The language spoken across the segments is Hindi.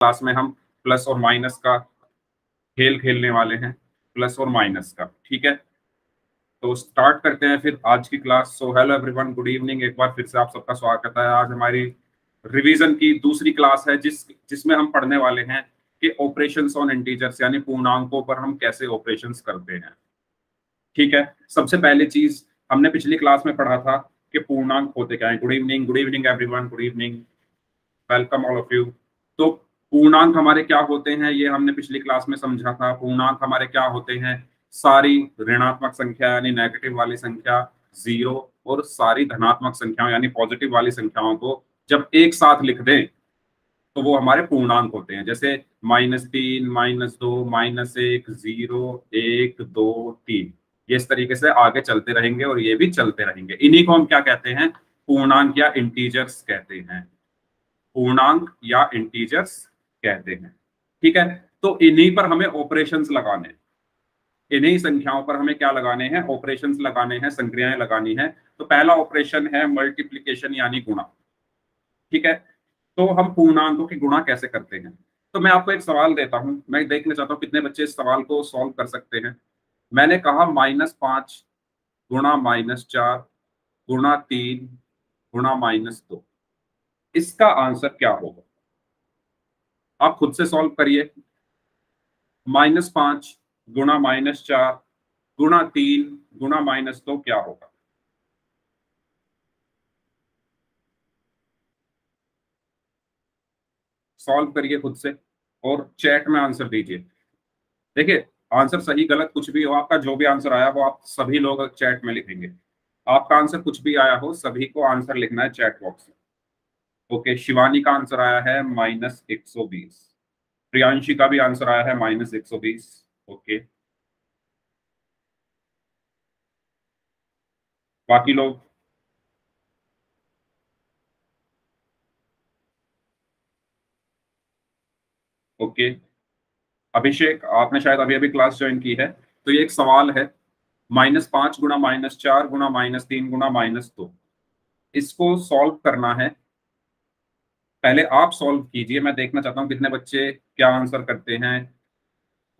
क्लास में हम प्लस और माइनस का खेल खेलने वाले हैं, प्लस और माइनस का। ठीक है, तो स्टार्ट करते हैं फिर आज की class. So hello everyone, good evening. एक बार फिर से आप सबका स्वागत है। आज हमारी रिवीजन की दूसरी क्लास है जिसमें हम पढ़ने वाले हैं कि ऑपरेशंस ऑन इंटीजर्स, यानी पूर्णांकों पर हम कैसे ऑपरेशंस करते हैं। ठीक है, सबसे पहली चीज हमने पिछली क्लास में पढ़ा था कि पूर्णांक होते क्या है। Good evening everyone, good evening, welcome all of you. तो पूर्णांक हमारे क्या होते हैं ये हमने पिछली क्लास में समझा था। पूर्णांक हमारे क्या होते हैं, सारी ऋणात्मक संख्या यानी नेगेटिव वाली संख्या जीरो, और सारी धनात्मक संख्याओं यानी पॉजिटिव वाली संख्याओं को जब एक साथ लिख दें तो वो हमारे पूर्णांक होते हैं। जैसे -3, -2, -1, 0, 1, 2, 3, ये इस तरीके से आगे चलते रहेंगे और ये भी चलते रहेंगे। इन्हीं को हम क्या कहते हैं, पूर्णांक या इंटीजर्स कहते हैं। पूर्णांक या इंटीजर्स कहते हैं। ठीक है, तो इन्हीं पर हमें ऑपरेशंस लगाने, इन्हीं संख्याओं पर हमें क्या लगाने हैं, ऑपरेशंस लगाने हैं, संक्रियाएं लगानी है। तो पहला ऑपरेशन है मल्टीप्लिकेशन यानी गुणा। ठीक है, तो हम पूर्णांकों की गुणा कैसे करते हैं। तो मैं आपको एक सवाल देता हूं, मैं देखना चाहता हूं कितने बच्चे इस सवाल को सॉल्व कर सकते हैं। मैंने कहा -5 गुणा -4 गुणा 3 गुणा -2, इसका आंसर क्या होगा। आप खुद से सॉल्व करिए। -5 गुणा -4 गुणा 3 गुणा -2 क्या होगा। सॉल्व करिए खुद से और चैट में आंसर दीजिए। देखिए, आंसर सही गलत कुछ भी हो, आपका जो भी आंसर आया वो आप सभी लोग चैट में लिखेंगे। आपका आंसर कुछ भी आया हो, सभी को आंसर लिखना है चैट बॉक्स में। ओके, शिवानी का आंसर आया है -120। प्रियांशी का भी आंसर आया है -120। ओके, बाकी लोग। ओके, अभिषेक आपने शायद अभी अभी क्लास ज्वाइन की है। तो ये एक सवाल है, -5 गुणा -4 गुणा -3 गुणा -2, इसको सॉल्व करना है। पहले आप सॉल्व कीजिए, मैं देखना चाहता हूँ कितने बच्चे क्या आंसर करते हैं।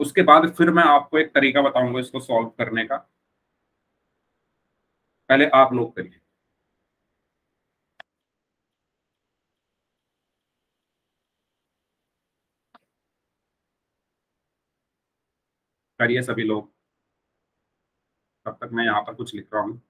उसके बाद फिर मैं आपको एक तरीका बताऊंगा इसको सॉल्व करने का। पहले आप लोग करिए। करिए सभी लोग, तब तक मैं यहाँ पर कुछ लिख रहा हूँ।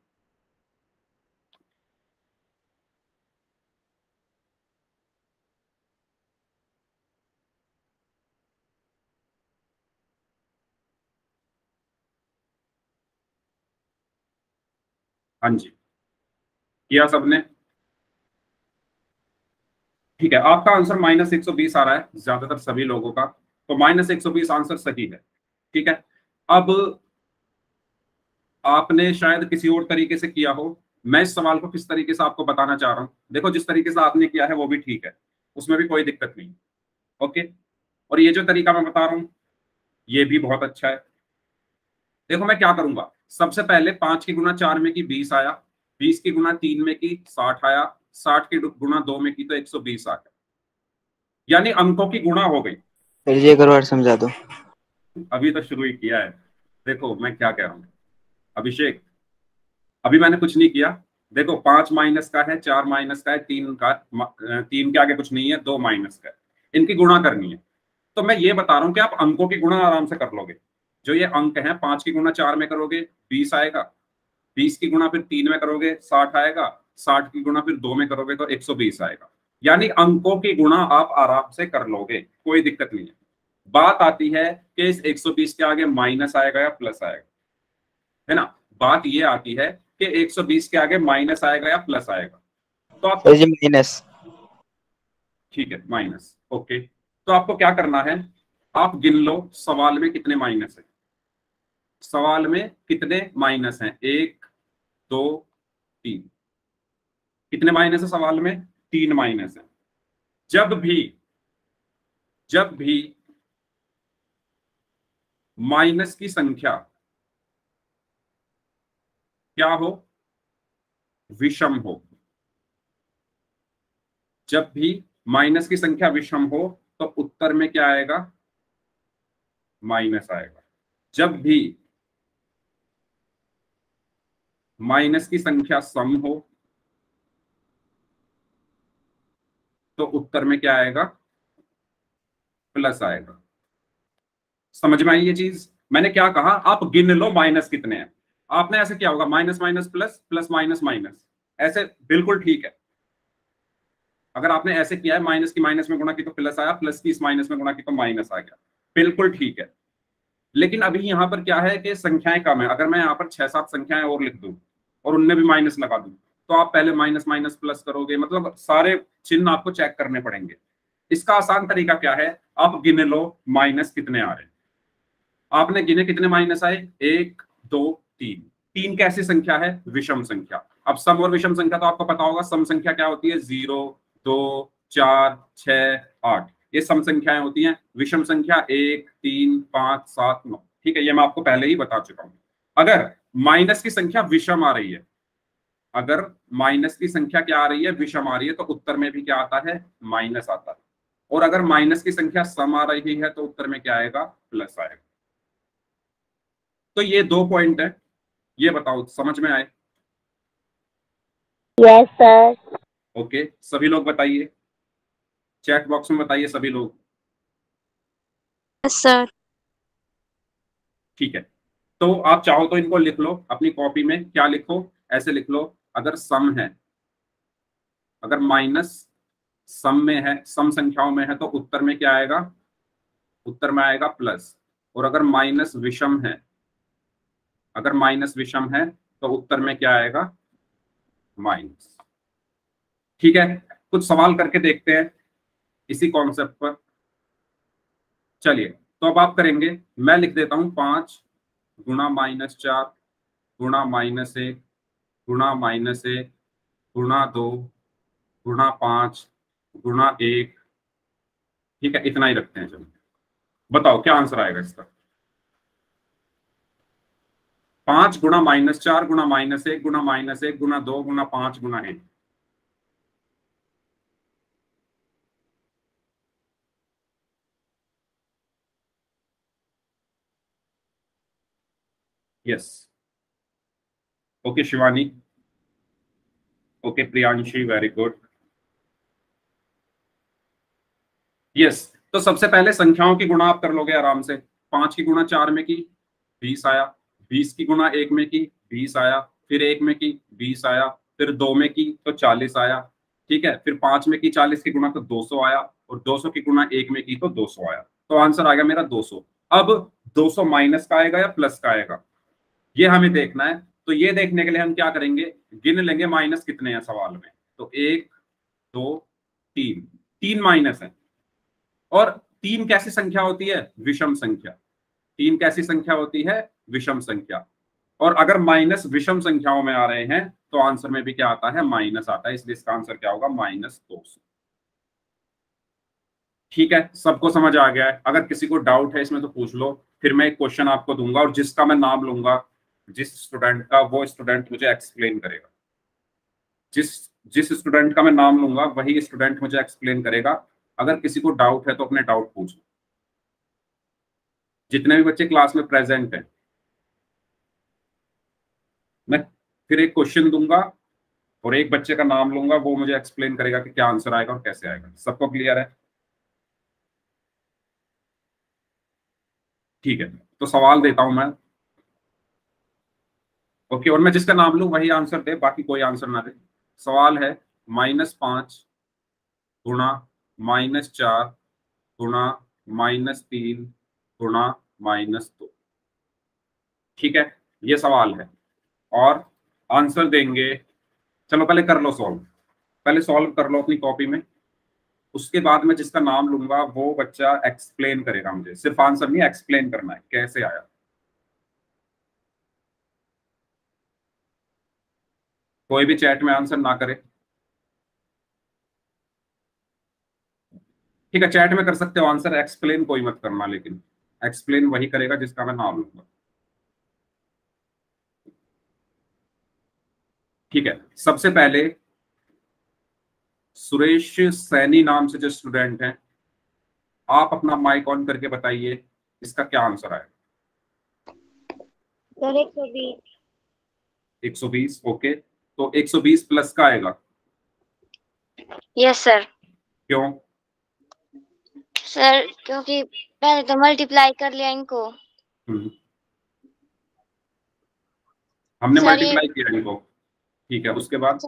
हाँ जी, किया सबने। ठीक है, आपका आंसर -120 आ रहा है ज्यादातर सभी लोगों का, तो -120 आंसर सही है। ठीक है, अब आपने शायद किसी और तरीके से किया हो। मैं इस सवाल को किस तरीके से आपको बताना चाह रहा हूँ। देखो, जिस तरीके से आपने किया है वो भी ठीक है, उसमें भी कोई दिक्कत नहीं। ओके, और ये जो तरीका मैं बता रहा हूँ ये भी बहुत अच्छा है। देखो मैं क्या करूंगा, सबसे पहले 5 की गुना 4 में की 20 आया, 20 की गुना 3 में की 60 आया, 60 की गुना 2 में की तो 120 आ गया, यानी अंकों की गुणा हो गई। सर जी एक और समझा दो। अभी तो शुरू ही किया है। देखो मैं क्या कह रहा हूँ अभिषेक, अभी मैंने कुछ नहीं किया। देखो 5 माइनस का है, 4 माइनस का है, 3 का, 3 के आगे कुछ नहीं है, 2 माइनस का है, इनकी गुणा करनी है। तो मैं ये बता रहा हूँ कि आप अंकों की गुणा आराम से कर लोगे। जो ये अंक है, 5 की गुणा 4 में करोगे 20 आएगा, 20 की गुणा फिर 3 में करोगे 60 आएगा, 60 की गुणा फिर 2 में करोगे तो 120 आएगा। यानी अंकों की गुणा आप आराम से कर लोगे, कोई दिक्कत नहीं है। बात आती है कि इस 120 के आगे माइनस आएगा या प्लस आएगा, है ना। बात ये आती है कि 120 के आगे माइनस आएगा या प्लस आएगा, तो आपको। सर जी माइनस। ठीक है, माइनस। ओके, तो आपको क्या करना है, आप गिन लो सवाल में कितने माइनस है। सवाल में कितने माइनस हैं, 1, 2, 3। कितने माइनस है सवाल में, 3 माइनस है। जब भी माइनस की संख्या क्या हो, विषम हो, जब भी माइनस की संख्या विषम हो तो उत्तर में क्या आएगा, माइनस आएगा। जब भी माइनस की संख्या सम हो तो उत्तर में क्या आएगा, प्लस आएगा। समझ में आई ये चीज? मैंने क्या कहा, आप गिन लो माइनस कितने हैं। आपने ऐसे क्या होगा, minus minus plus, plus minus minus, ऐसे बिल्कुल ठीक है। अगर आपने ऐसे किया है, माइनस की माइनस में गुणा की तो प्लस आया, प्लस की इस माइनस में गुणा की तो माइनस आ गया, बिल्कुल ठीक है। लेकिन अभी यहाँ पर क्या है कि संख्याएं कम है। अगर मैं यहाँ पर 6-7 संख्याएं और लिख दूं और उनमें भी माइनस लगा दूं, तो आप पहले माइनस माइनस प्लस करोगे, मतलब सारे चिन्ह आपको चेक करने पड़ेंगे। इसका आसान तरीका क्या है, आप गिन लो माइनस कितने आ रहे हैं। आपने गिने कितने माइनस आए, 1 2 3। 3 कैसी संख्या है, विषम संख्या। अब सम और विषम संख्या तो आपको पता होगा, सम संख्या क्या होती है, 0 2 4 6 8, ये सम संख्याएं होती हैं। विषम संख्या 1 3 5 7 9। ठीक है, ये मैं आपको पहले ही बता चुका हूं। अगर माइनस की संख्या विषम आ रही है, अगर माइनस की संख्या क्या आ रही है, विषम आ रही है, तो उत्तर में भी क्या आता है, माइनस आता है। और अगर माइनस की संख्या सम आ रही है तो उत्तर में क्या आएगा, प्लस आएगा। तो ये 2 पॉइंट है, ये बताओ समझ में आए? Yes sir. ओके, सभी लोग बताइए, चैट बॉक्स में बताइए सभी लोग। Yes sir. ठीक है, तो आप चाहो तो इनको लिख लो अपनी कॉपी में। क्या लिखो, ऐसे लिख लो, अगर सम है, अगर माइनस सम में है, सम संख्याओं में है, तो उत्तर में क्या आएगा, उत्तर में आएगा प्लस। और अगर माइनस विषम है, अगर माइनस विषम है तो उत्तर में क्या आएगा, माइनस। ठीक है, कुछ सवाल करके देखते हैं इसी कॉन्सेप्ट पर। चलिए, तो अब आप करेंगे, मैं लिख देता हूं 5 गुणा -4 गुणा -1 गुणा -1 गुणा 2 गुणा 5 गुणा 1। ठीक है, इतना ही रखते हैं। चलो बताओ क्या आंसर आएगा इसका। 5 गुणा -4 गुणा -1 गुणा -1 गुणा 2 गुणा 5 गुणा 1। Yes, okay Shivani, okay Priyanshi, very good. Yes, तो सबसे पहले संख्याओं की गुणा आप कर लोगे आराम से। 5 की गुणा 4 में की, 20 आया। 20 की गुणा 1 में की, 20 आया। फिर 1 में की, 20 आया। फिर 2 में की तो 40 आया। ठीक है, फिर 5 में की 40 की गुणा तो 200 आया। और 200 की गुणा 1 में की तो 200 आया। तो आंसर आ गया मेरा 200। अब 200 माइनस का आएगा या प्लस का आएगा, ये हमें देखना है। तो ये देखने के लिए हम क्या करेंगे, गिन लेंगे माइनस कितने हैं सवाल में। तो 1 2 3, 3 माइनस है। और 3 कैसी संख्या होती है, विषम संख्या। 3 कैसी संख्या होती है, विषम संख्या। और अगर माइनस विषम संख्याओं में आ रहे हैं तो आंसर में भी क्या आता है, माइनस आता है। इसलिए इसका आंसर क्या होगा, -200। ठीक है, सबको समझ आ गया है? अगर किसी को डाउट है इसमें तो पूछ लो, फिर मैं एक क्वेश्चन आपको दूंगा और जिसका मैं नाम लूंगा, जिस स्टूडेंट का, वो स्टूडेंट मुझे एक्सप्लेन करेगा। जिस जिस स्टूडेंट का मैं नाम लूंगा वही स्टूडेंट मुझे एक्सप्लेन करेगा। अगर किसी को डाउट है तो अपने डाउट पूछो, जितने भी बच्चे क्लास में प्रेजेंट हैं। मैं फिर एक क्वेश्चन दूंगा और एक बच्चे का नाम लूंगा, वो मुझे एक्सप्लेन करेगा कि क्या आंसर आएगा और कैसे आएगा। सबको क्लियर है? ठीक है, तो सवाल देता हूं मैं। ओके, और मैं जिसका नाम लूं वही आंसर दे, बाकी कोई आंसर ना दे। सवाल है, -5 गुणा -4 गुणा -3 गुणा -2। ठीक है, ये सवाल है और आंसर देंगे। चलो पहले कर लो सॉल्व, पहले सॉल्व कर लो अपनी कॉपी में। उसके बाद में जिसका नाम लूंगा वो बच्चा एक्सप्लेन करेगा मुझे। सिर्फ आंसर नहीं, एक्सप्लेन करना है कैसे आया। कोई भी चैट में आंसर ना करे। ठीक है, चैट में कर सकते हो आंसर, एक्सप्लेन कोई मत करना, लेकिन एक्सप्लेन वही करेगा जिसका मैं नाम लूंगा। ठीक है, सबसे पहले सुरेश सैनी नाम से जो स्टूडेंट है, आप अपना माइक ऑन करके बताइए इसका क्या आंसर आएगा। सर 120। 120, ओके। तो 120 प्लस का आएगा, यस सर। क्यों? सर क्योंकि पहले तो मल्टीप्लाई कर लिया इनको। हमने सर ये मल्टीप्लाई किया इनको, ठीक है, उसके बाद?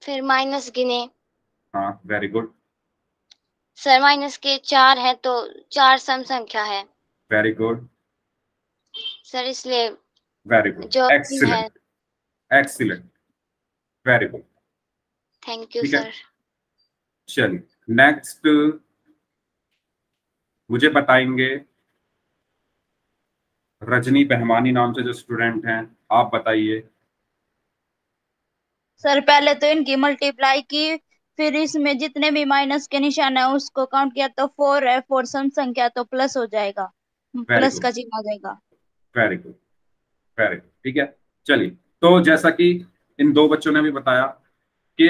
फिर माइनस गिने। हाँ, वेरी गुड, सर माइनस के 4 है तो 4 सम संख्या है वेरी गुड, सर, इसलिए वेरी गुड, जो 3 है। Excellent, excellent, very good. Thank you ठीक है, सर। चलिए नेक्स्ट मुझे बताएंगे रजनी पहमानी नाम से जो स्टूडेंट हैं, आप बताइए। सर पहले तो इनकी मल्टीप्लाई की, फिर इसमें जितने भी माइनस के निशान है उसको काउंट किया तो 4 है, 4 सम संख्या तो प्लस हो जाएगा, वेरी प्लस गुड, का चिन्ह आ जाएगा। वेरी गुड, वेरी गुड, ठीक है। चलिए, तो जैसा कि इन दो बच्चों ने भी बताया कि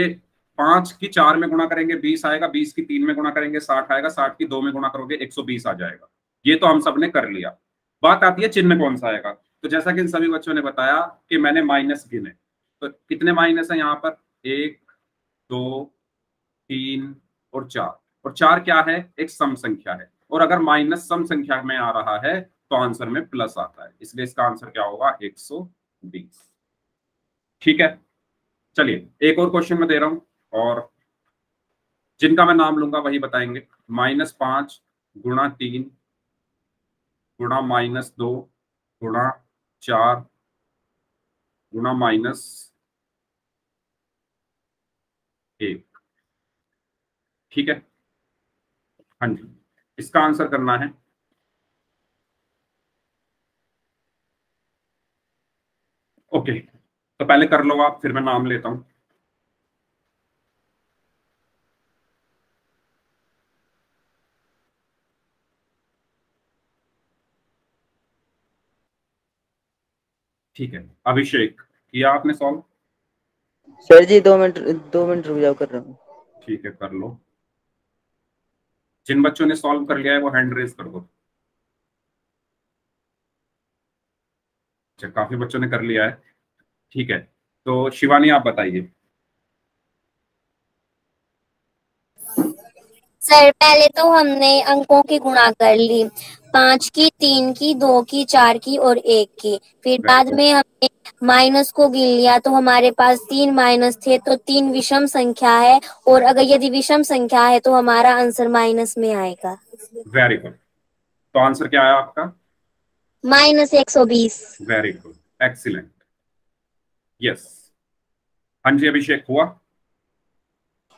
5 की 4 में गुणा करेंगे 20 आएगा, 20 की 3 में गुणा करेंगे 60 आएगा, 60 की 2 में गुणा करोगे 120 आ जाएगा। ये तो हम सब ने कर लिया। बात आती है चिन्ह कौन सा आएगा। तो जैसा कि इन सभी बच्चों ने बताया कि मैंने माइनस गिने, तो कितने माइनस है यहाँ पर? 1, 2, 3 और 4। और 4 क्या है? एक सम संख्या है, और अगर माइनस सम संख्या में आ रहा है तो आंसर में प्लस आता है, इसलिए इसका आंसर क्या होगा? 120। ठीक है, चलिए एक और क्वेश्चन मैं दे रहा हूं, और जिनका मैं नाम लूंगा वही बताएंगे। -5 गुणा 3 गुणा -2 गुणा 4 गुणा -1। ठीक है, हाँ जी, इसका आंसर करना है। ओके, तो पहले कर लो आप, फिर मैं नाम लेता हूं। ठीक है, अभिषेक, किया आपने सॉल्व? सर जी 2 मिनट, 2 मिनट रुक जाओ, कर रहा हूँ। ठीक है, कर लो। जिन बच्चों ने सॉल्व कर लिया है वो हैंड रेज कर दो। अच्छा, काफी बच्चों ने कर लिया है, ठीक है। तो शिवानी आप बताइए। सर पहले तो हमने अंकों की गुणा कर ली, 5 की, 3 की, 2 की, 4 की और 1 की। फिर वेरी बाद गुड, में हमने माइनस को गिन लिया तो हमारे पास 3 माइनस थे, तो 3 विषम संख्या है, और अगर यदि विषम संख्या है तो हमारा आंसर माइनस में आएगा। Very good. तो आंसर क्या आया आपका? -120। Very good, excellent, yes. हाँ जी, अभिषेक हुआ?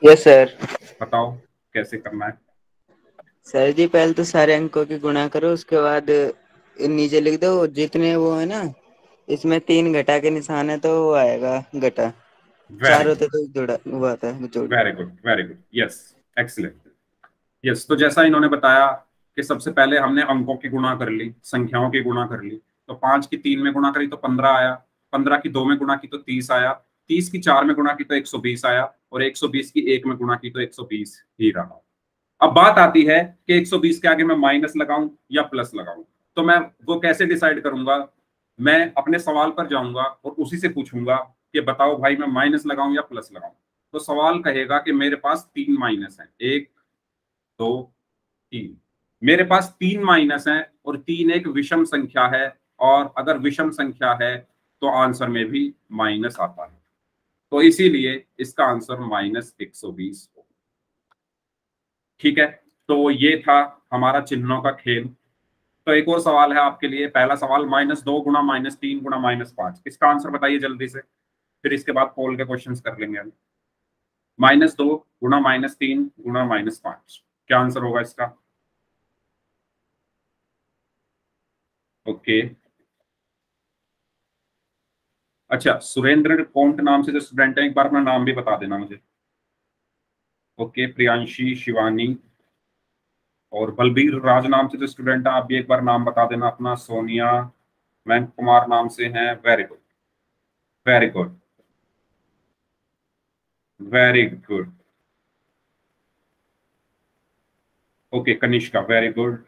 Yes sir. बताओ कैसे करना है। सर जी पहले तो सारे अंकों की गुणा करो, उसके बाद नीचे लिख दो जितने वो है ना, इसमें 3 घटा के निशान है तो वो आएगा घटा, वेरी 4 होते गुड, तो जोड़ा हुआ आता है जोड़। Very good, very good, yes, excellent, yes. तो जैसा इन्होंने बताया कि सबसे पहले हमने अंकों की गुणा कर ली, संख्याओं की गुणा कर ली। तो 5 की 3 में गुणा करी तो 15 आया, 15 की 2 में गुणा की तो 30 आया, 30 की 4 में गुणा की तो 120 आया, और 120 की 1 में गुणा की तो 120 ही रहा। अब बात आती है कि 120 के आगे मैं माइनस लगाऊं या प्लस लगाऊं। तो मैं वो कैसे डिसाइड करूंगा? मैं अपने सवाल पर जाऊंगा और उसी से पूछूंगा कि बताओ भाई, मैं माइनस लगाऊं या प्लस लगाऊं। तो सवाल कहेगा कि मेरे पास 3 माइनस है, 1, 2, 3। मेरे पास 3 माइनस है, और 3 एक विषम संख्या है, और अगर विषम संख्या है तो आंसर में भी माइनस आता है, तो इसीलिए इसका आंसर -120 हो। ठीक है, तो ये था हमारा चिन्हों का खेल। तो एक और सवाल है आपके लिए। पहला सवाल, -2 गुणा -3 गुणा -5, इसका आंसर बताइए जल्दी से, फिर इसके बाद पोल के क्वेश्चंस कर लेंगे हम। -2 गुणा -3 गुणा -5, क्या आंसर होगा इसका? ओके, अच्छा, सुरेंद्र कोंट नाम से जो स्टूडेंट है, एक बार अपना नाम भी बता देना मुझे। ओके, प्रियांशी, शिवानी और बलबीर राज नाम से जो स्टूडेंट है, आप भी एक बार नाम बता देना अपना। सोनिया, मयंक कुमार नाम से हैं, very good, very good, very good. Okay Kanishka, very good.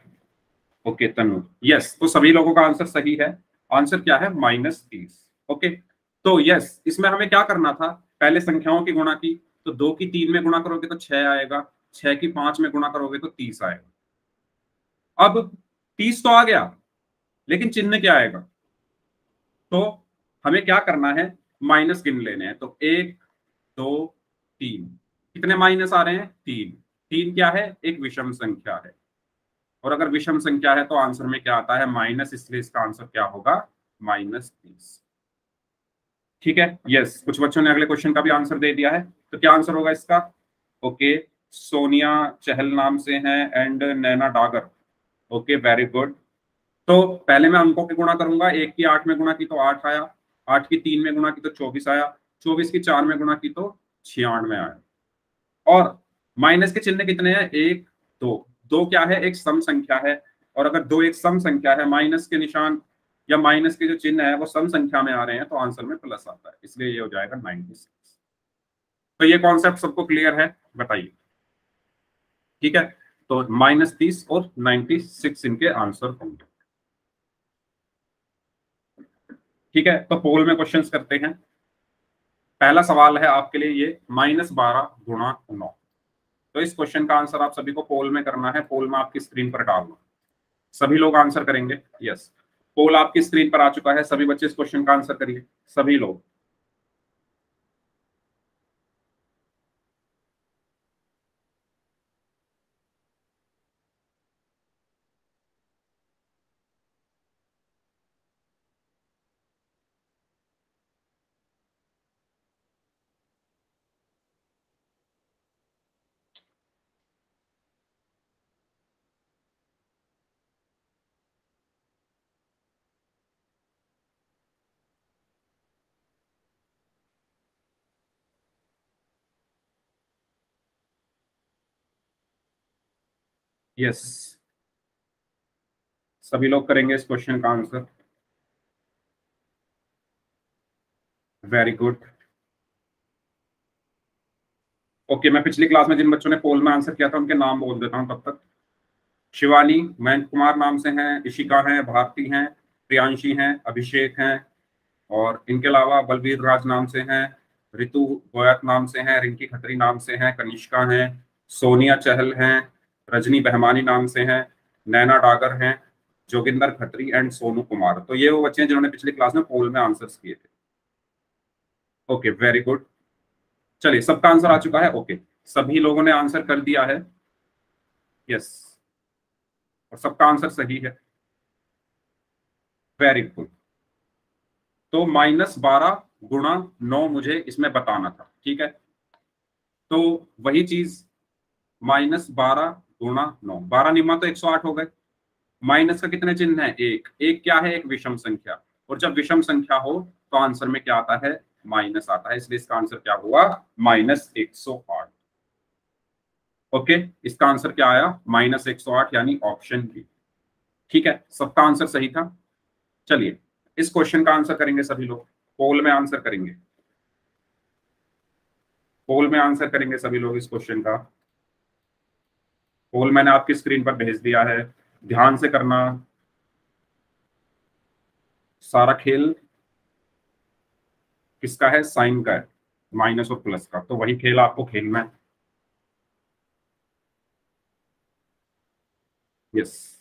Okay Tanu, yes, तो सभी लोगों का आंसर सही है। आंसर क्या है? -30। ओके, तो यस, इसमें हमें क्या करना था? पहले संख्याओं की गुणा की, तो 2 की 3 में गुणा करोगे तो 6 आएगा, 6 की 5 में गुणा करोगे तो 30 आएगा। अब 30 तो आ गया, लेकिन चिन्ह क्या आएगा? तो हमें क्या करना है? माइनस गिन लेने हैं। तो 1 2 3, कितने माइनस आ रहे हैं? 3। 3 क्या है? एक विषम संख्या है, और अगर विषम संख्या है तो आंसर में क्या आता है? माइनस, इसलिए इसका आंसर क्या होगा? -30। ठीक है, यस, कुछ बच्चों ने अगले क्वेश्चन का भी आंसर दे दिया है। तो क्या आंसर होगा इसका? ओके, सोनिया चहल नाम से हैं and Naina Dagar. Okay, very good. तो पहले मैं अंकों की गुणा करूंगा। 1 की 8 में गुणा की तो 8 आया, 8 की 3 में गुणा की तो 24 आया, 24 की 4 में गुणा की तो 96 आया। और माइनस के चिन्ह कितने हैं? 1 2। 2 क्या है? एक सम संख्या है, और अगर 2 एक सम संख्या है, माइनस के निशान या माइनस के जो चिन्ह है वो सम संख्या में आ रहे हैं, तो आंसर में प्लस आता है, इसलिए ये हो जाएगा 96। तो ये कॉन्सेप्ट सबको क्लियर है? बताइए। ठीक है, तो -30 और 96 इनके आंसर होंगे। ठीक है, तो पोल में क्वेश्चंस करते हैं। पहला सवाल है आपके लिए ये, -12 गुणा 9। तो इस क्वेश्चन का आंसर आप सभी को पोल में करना है। पोल में आपकी स्क्रीन पर डालना, सभी लोग आंसर करेंगे। यस, पोल आपकी स्क्रीन पर आ चुका है, सभी बच्चे इस क्वेश्चन का आंसर करिए, सभी लोग। यस, सभी लोग करेंगे इस क्वेश्चन का आंसर। Very good. ओके, मैं पिछली क्लास में जिन बच्चों ने पोल में आंसर किया था उनके नाम बोल देता हूं तब तक। शिवानी मयंक कुमार नाम से हैं, इशिका हैं, भारती हैं, प्रियांशी हैं, अभिषेक हैं, और इनके अलावा बलवीर राज नाम से हैं, ऋतु गोयत नाम से हैं, रिंकी खत्री नाम से हैं, कनिष्का हैं, सोनिया चहल हैं, रजनी बहमानी नाम से हैं, नैना डागर हैं, जोगिंदर खत्री एंड सोनू कुमार। तो ये वो बच्चे हैं जिन्होंने पिछली क्लास में पोल में आंसर्स किए थे। Okay, very good. चलिए, सबका आंसर आ चुका है। ओके, सभी लोगों ने आंसर कर दिया है। यस, और सबका आंसर सही है। Very good. तो -12 गुणा 9 मुझे इसमें बताना था। ठीक है, तो वही चीज, -12 गुणा 9, 12 निम्मा तो 108 हो गए। माइनस का कितने चिन्ह है? एक। एक क्या है? एक विषम संख्या, और जब विषम संख्या हो तो आंसर में क्या आता है? माइनस आता है, इसलिए इसका आंसर क्या हुआ? -108। ओके, इसका आंसर क्या आया? -108, यानी ऑप्शन बी। ठीक है, सबका आंसर सही था। चलिए, इस क्वेश्चन का आंसर करेंगे सभी लोग, पोल में आंसर करेंगे। पोल में आंसर करेंगे सभी लोग इस क्वेश्चन का। पोल मैंने आपकी स्क्रीन पर भेज दिया है, ध्यान से करना। सारा खेल किसका है? साइन का है, माइनस और प्लस का, तो वही खेल आपको खेलना है। Yes,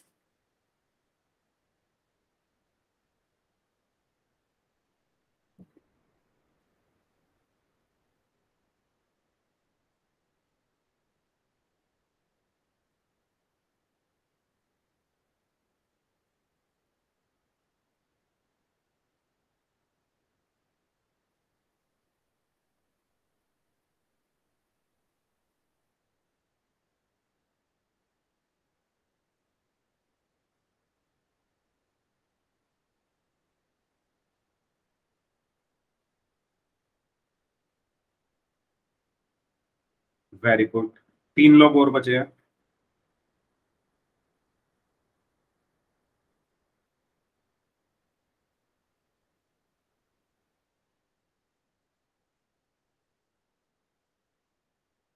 very good. 3 लोग और बचे हैं।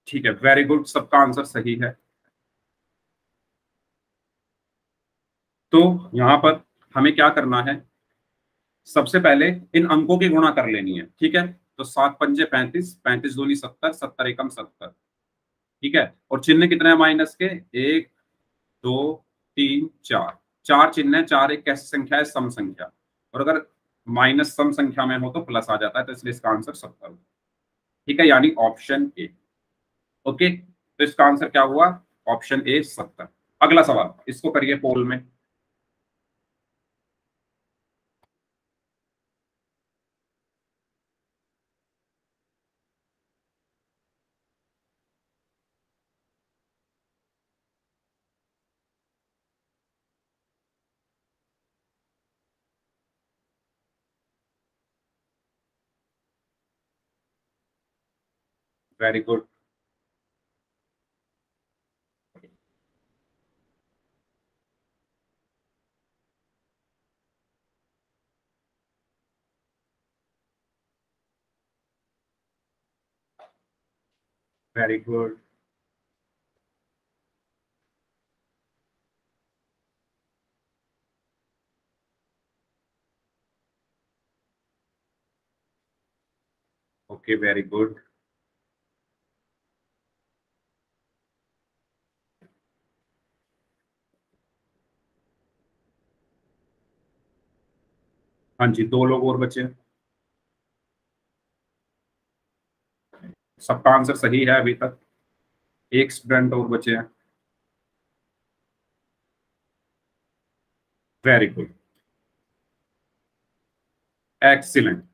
ठीक है, वेरी गुड, सबका आंसर सही है। तो यहाँ पर हमें क्या करना है, सबसे पहले इन अंकों की गुणा कर लेनी है, ठीक है। तो 7 पंजे 35, 35 दूनी 70, 70 एकम 70, ठीक है। और चिन्ह कितने हैं माइनस के, 1 2 3 4, 4 चिन्ह है। 4 एक कैसी संख्या है, सम संख्या, और अगर माइनस सम संख्या में हो तो प्लस आ जाता है, तो इसलिए इसका आंसर 70, ठीक है, यानी ऑप्शन ए। ओके, तो इसका आंसर क्या हुआ, ऑप्शन ए 70। अगला सवाल, इसको करिए पोल में। Very good. Very good. Okay, very good. हाँ जी, 2 लोग और बचे हैं। सबका आंसर सही है अभी तक, एक स्टूडेंट और बचे हैं। Very good, excellent,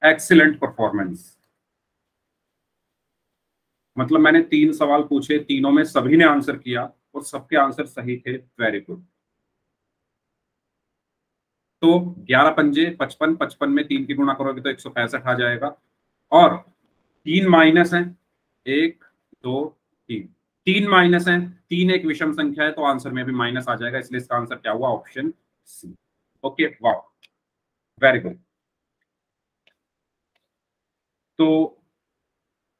excellent performance. मतलब मैंने 3 सवाल पूछे, तीनों में सभी ने आंसर किया और सबके आंसर सही थे। Very good. तो 11 पंजे 55, 55 में 3 की गुणा करोगे तो 165 आ जाएगा, और 3 माइनस है, 1 2 3, 3 माइनस है, 3 एक विषम संख्या है, तो आंसर में भी माइनस आ जाएगा, इसलिए इसका आंसर क्या हुआ, ऑप्शन सी। ओके, वाह, वेरी गुड। तो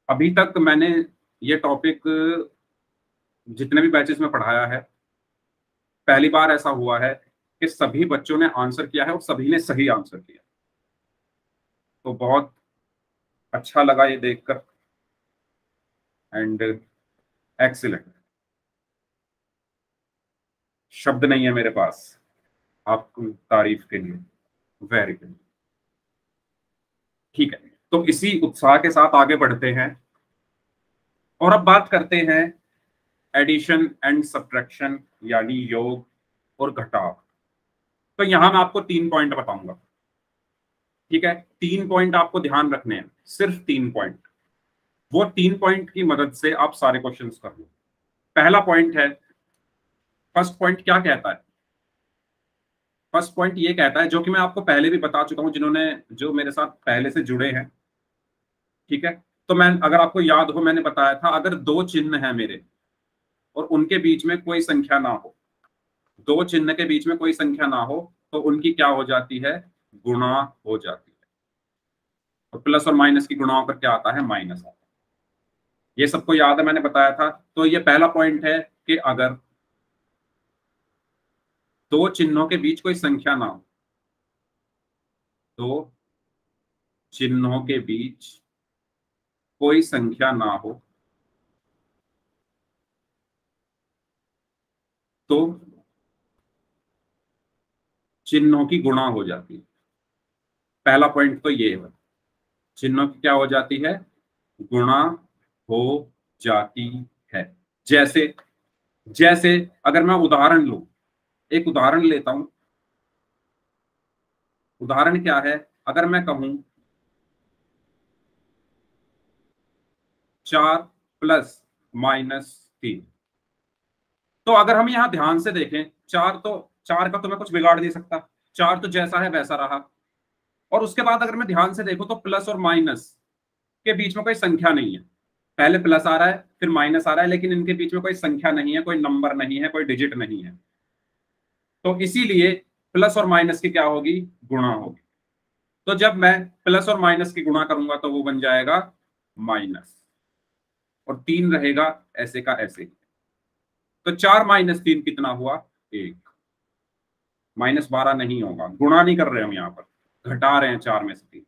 अभी तक मैंने ये टॉपिक जितने भी बैचेस में पढ़ाया है, पहली बार ऐसा हुआ है कि सभी बच्चों ने आंसर किया है और सभी ने सही आंसर किया, तो बहुत अच्छा लगा ये देखकर, एंड एक्सीलेंट। शब्द नहीं है मेरे पास आपकी तारीफ के लिए। वेरी गुड, ठीक है। तो इसी उत्साह के साथ आगे बढ़ते हैं और अब बात करते हैं एडिशन एंड सब्ट्रैक्शन, यानी योग और घटाव। तो यहां मैं आपको 3 पॉइंट बताऊंगा, ठीक है। 3 पॉइंट आपको ध्यान रखने हैं, सिर्फ 3 पॉइंट। वो 3 पॉइंट की मदद से आप सारे क्वेश्चंस कर लो। पहला पॉइंट है, फर्स्ट पॉइंट क्या कहता है, फर्स्ट पॉइंट ये कहता है, जो कि मैं आपको पहले भी बता चुका हूं, जिन्होंने जो मेरे साथ पहले से जुड़े हैं, ठीक है। तो मैं, अगर आपको याद हो, मैंने बताया था, अगर 2 चिन्ह हैं मेरे और उनके बीच में कोई संख्या ना हो, 2 चिन्ह के बीच में कोई संख्या ना हो, तो उनकी क्या हो जाती है, गुणा हो जाती है। और प्लस और माइनस की गुणा होकर क्या आता है, माइनस आता है। ये सबको याद है, मैंने बताया था। तो ये पहला पॉइंट है कि अगर 2 चिन्हों के बीच कोई संख्या ना हो, 2 चिन्हों के बीच कोई संख्या ना हो, तो चिन्हों की गुणा हो जाती है। पहला पॉइंट तो ये है, चिन्हों की क्या हो जाती है, गुणा हो जाती है। जैसे जैसे अगर मैं उदाहरण लूं, एक उदाहरण लेता हूं। उदाहरण क्या है, अगर मैं कहूं 4 प्लस माइनस 3, तो अगर हम यहां ध्यान से देखें, 4 का तो मैं कुछ बिगाड़ नहीं सकता, 4 तो जैसा है वैसा रहा। और उसके बाद अगर मैं ध्यान से देखूं तो प्लस और माइनस के बीच में कोई संख्या नहीं है, पहले प्लस आ रहा है फिर माइनस आ रहा है, लेकिन इनके बीच में कोई संख्या नहीं है, कोई नंबर नहीं है, कोई डिजिट नहीं है। तो इसीलिए प्लस और माइनस की क्या होगी, गुणा होगी। तो जब मैं प्लस और माइनस की गुणा करूंगा तो वो बन जाएगा माइनस, और 3 रहेगा ऐसे का ऐसे। तो 4 माइनस 3 कितना हुआ, 1। -12 नहीं होगा, गुणा नहीं कर रहे हम, यहाँ पर घटा रहे हैं 4 में से 3।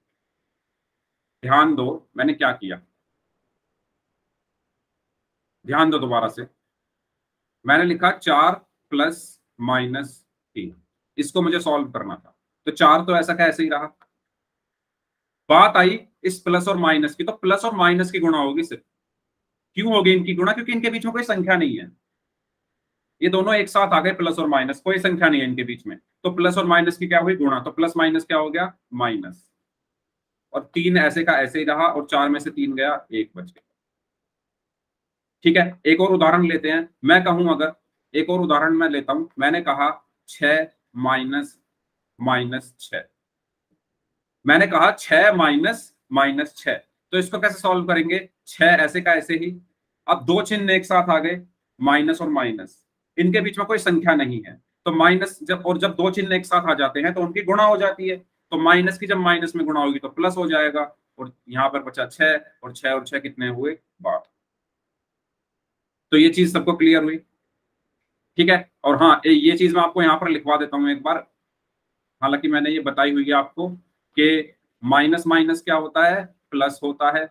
ध्यान दो मैंने क्या किया, ध्यान दो दोबारा से। मैंने लिखा 4 + -3, इसको मुझे सॉल्व करना था, तो 4 तो ऐसा का ऐसे ही रहा। बात आई इस प्लस और माइनस की, तो प्लस और माइनस की गुणा होगी सिर्फ। क्यों होगी इनकी गुणा? क्योंकि इनके बीच में कोई संख्या नहीं है, ये दोनों एक साथ आ गए, प्लस और माइनस, कोई संख्या नहीं है इनके बीच में, तो प्लस और माइनस की क्या हुई? गुणा। तो प्लस माइनस क्या हो गया? माइनस। और 3 ऐसे का ऐसे ही रहा, और 4 में से 3 गया, 1 बच गया। ठीक है, एक और उदाहरण लेते हैं। मैं कहूं, अगर एक और उदाहरण मैं लेता हूं, मैंने कहा 6 - -6, मैंने कहा 6 - -6, तो इसको कैसे सॉल्व करेंगे? 6 ऐसे का ऐसे ही। अब दो चिन्ह एक साथ आ गए, माइनस और माइनस, इनके बीच में कोई संख्या नहीं है, तो माइनस जब दो चिन्ह एक साथ आ जाते हैं तो उनकी गुणा हो जाती है, तो माइनस की जब माइनस में गुणा होगी तो प्लस हो जाएगा, और यहां पर बचा 6, और 6 और 6 कितने हुए? 12। तो ये चीज सबको क्लियर हुई? ठीक है। और हाँ, ये चीज मैं आपको यहाँ पर लिखवा देता हूँ एक बार, हालांकि मैंने ये बताई हुई है आपको कि माइनस माइनस क्या होता है? प्लस होता है,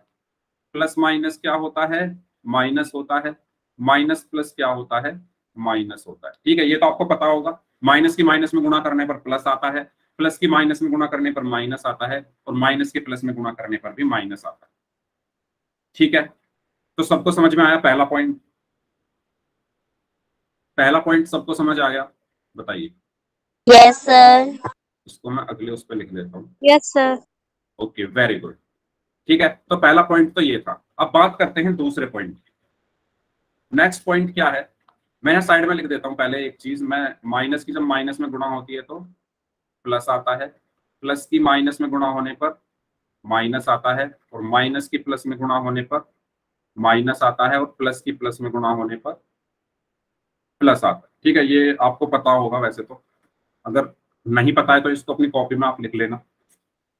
प्लस माइनस क्या होता है? माइनस होता है, माइनस प्लस क्या होता है? माइनस होता है। ठीक है, ये तो आपको पता होगा। माइनस की माइनस में गुणा करने पर प्लस आता है, प्लस की माइनस में गुणा करने पर माइनस आता है, और माइनस के प्लस में गुणा करने पर भी माइनस आता है। ठीक है, तो सबको समझ में आया? पहला पॉइंट, पहला पॉइंट सबको समझ आ गया? बताइए। Yes sir. इसको मैं अगले उस पर लिख देता हूँ। Yes sir. Okay, very good. ठीक है, तो पहला पॉइंट तो ये था। अब बात करते हैं दूसरे पॉइंट की। नेक्स्ट पॉइंट क्या है, मैं यहाँ साइड में लिख देता हूँ पहले एक चीज। मैं माइनस की जब माइनस में गुणा होती है तो प्लस आता है, प्लस की माइनस में गुणा होने पर माइनस आता है, और माइनस की प्लस में गुणा होने पर माइनस आता है, और प्लस की प्लस में गुणा होने पर प्लस आता है। ठीक है, ये आपको पता होगा वैसे तो, अगर नहीं पता है तो इसको अपनी कॉपी में आप लिख लेना।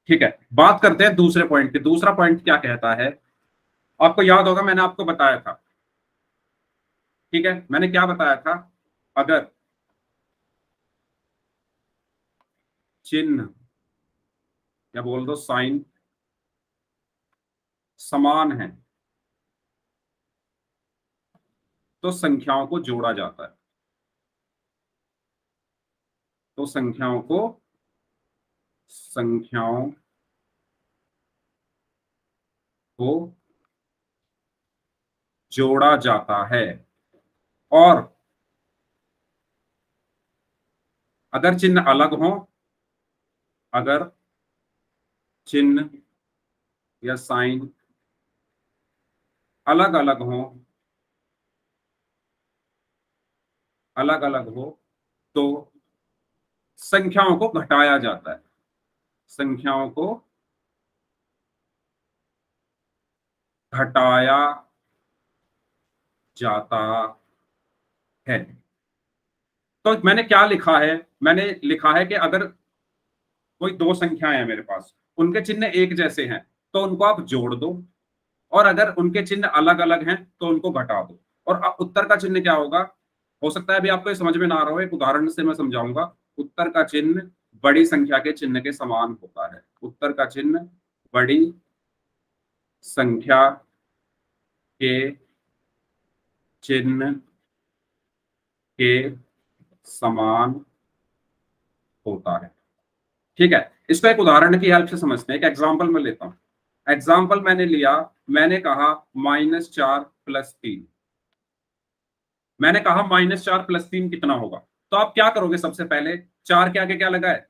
ठीक है, बात करते हैं दूसरे पॉइंट की। दूसरा पॉइंट क्या कहता है, आपको याद होगा मैंने आपको बताया था। ठीक है, मैंने क्या बताया था? अगर चिन्ह या बोल दो साइन समान है तो संख्याओं को जोड़ा जाता है, तो संख्याओं को जोड़ा जाता है। और अगर चिन्ह अलग हो, अगर चिन्ह या साइन अलग अलग हो तो संख्याओं को घटाया जाता है, संख्याओं को घटाया जाता है। तो मैंने क्या लिखा है? मैंने लिखा है कि अगर कोई दो संख्याएं हैं मेरे पास, उनके चिन्ह एक जैसे हैं तो उनको आप जोड़ दो, और अगर उनके चिन्ह अलग अलग हैं तो उनको घटा दो। और अब उत्तर का चिन्ह क्या होगा? हो सकता है अभी आपको ये समझ में ना आ रहा हो, एक उदाहरण से मैं समझाऊंगा। उत्तर का चिन्ह बड़ी संख्या के चिन्ह के समान होता है। उत्तर का चिन्ह बड़ी संख्या के चिन्ह के समान होता है। ठीक है, इसको एक उदाहरण की हेल्प से समझते हैं। एक एग्जांपल में लेता हूं। एग्जांपल मैंने लिया, मैंने कहा -4 + 3। मैंने कहा -4 + 3 कितना होगा? तो आप क्या करोगे? सबसे पहले 4 के आगे क्या लगा है?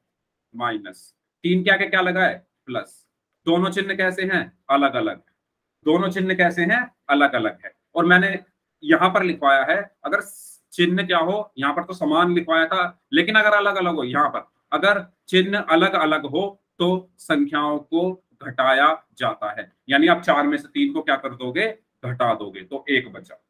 माइनस। 3 के आगे क्या लगा है? प्लस। दोनों चिन्ह कैसे हैं? अलग अलग। दोनों चिन्ह कैसे हैं? अलग अलग है। और मैंने यहां पर लिखवाया है, अगर चिन्ह क्या हो, यहां पर तो समान लिखवाया था, लेकिन अगर अलग अलग हो, यहां पर अगर चिन्ह अलग अलग हो तो संख्याओं को घटाया जाता है। यानी आप 4 में से 3 को क्या कर दोगे? घटा दोगे, तो 1 बचा।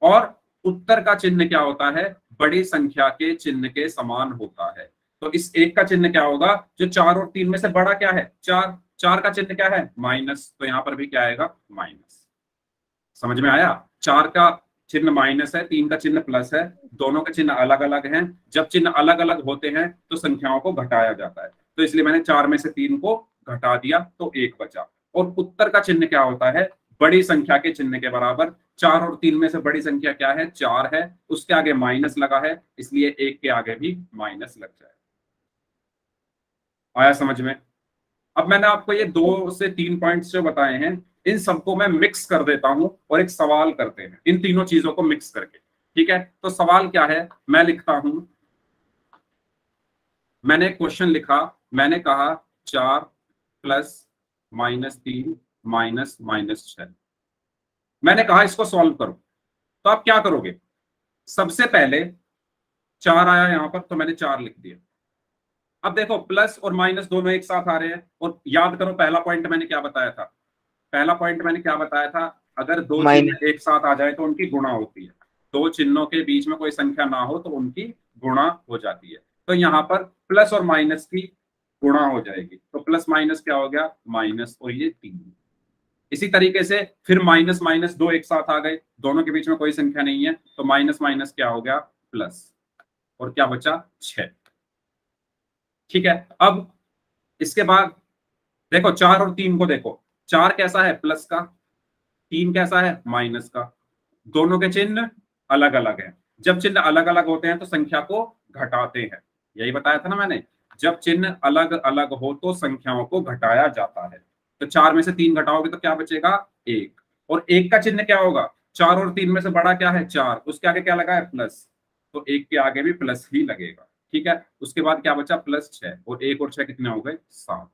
और उत्तर का चिन्ह क्या होता है? बड़ी संख्या के चिन्ह के समान होता है। तो इस 1 का चिन्ह क्या होगा? जो 4 और 3 में से बड़ा क्या है? 4। 4 का चिन्ह क्या है? माइनस, तो यहां पर भी क्या आएगा? माइनस। समझ में आया? 4 का चिन्ह माइनस है, 3 का चिन्ह प्लस है, दोनों के चिन्ह अलग अलग हैं। जब चिन्ह अलग अलग होते हैं तो संख्याओं को घटाया जाता है, तो इसलिए मैंने 4 में से 3 को घटा दिया तो 1 बचा। और उत्तर का चिन्ह क्या होता है? बड़ी संख्या के चिन्ह के बराबर। 4 और 3 में से बड़ी संख्या क्या है? 4 है, उसके आगे माइनस लगा है, इसलिए 1 के आगे भी माइनस लग जाए। आया समझ में? अब मैंने आपको ये 2 से 3 पॉइंट्स जो बताए हैं, इन सबको मैं मिक्स कर देता हूं और एक सवाल करते हैं इन तीनों चीजों को मिक्स करके। ठीक है, तो सवाल क्या है? मैं लिखता हूं, मैंने एक क्वेश्चन लिखा, मैंने कहा 4 प्लस -3 माइनस -6। मैंने कहा इसको सॉल्व करो, तो आप क्या करोगे? सबसे पहले 4 आया यहां पर, तो मैंने 4 लिख दिया। अब देखो प्लस और माइनस दोनों एक साथ आ रहे हैं, और याद करो पहला पॉइंट मैंने क्या बताया था? पहला पॉइंट मैंने क्या बताया था? अगर 2 चिन्ह एक साथ आ जाए तो उनकी गुणा होती है। 2 चिन्हों के बीच में कोई संख्या ना हो तो उनकी गुणा हो जाती है। तो यहाँ पर प्लस और माइनस की गुणा हो जाएगी, तो प्लस माइनस क्या हो गया? माइनस, और ये 3। इसी तरीके से फिर माइनस माइनस 2 एक साथ आ गए, दोनों के बीच में कोई संख्या नहीं है, तो माइनस माइनस क्या हो गया? प्लस, और क्या बचा? 6। ठीक है, अब इसके बाद देखो 4 और 3 को देखो, 4 कैसा है? प्लस का, 3 कैसा है? माइनस का। दोनों के चिन्ह अलग अलग हैं। जब चिन्ह अलग अलग होते हैं तो संख्या को घटाते हैं, यही बताया था ना मैंने। जब चिन्ह अलग अलग हो तो संख्याओं को घटाया जाता है। तो 4 में से 3 घटाओगे तो क्या बचेगा? 1। और 1 का चिन्ह क्या होगा? 4 और 3 में से बड़ा क्या है? 4, उसके आगे क्या लगा है? प्लस, तो 1 के आगे भी प्लस ही लगेगा। ठीक है, उसके बाद क्या बचा? प्लस 6, और 1 और 6 कितने हो गए? 7।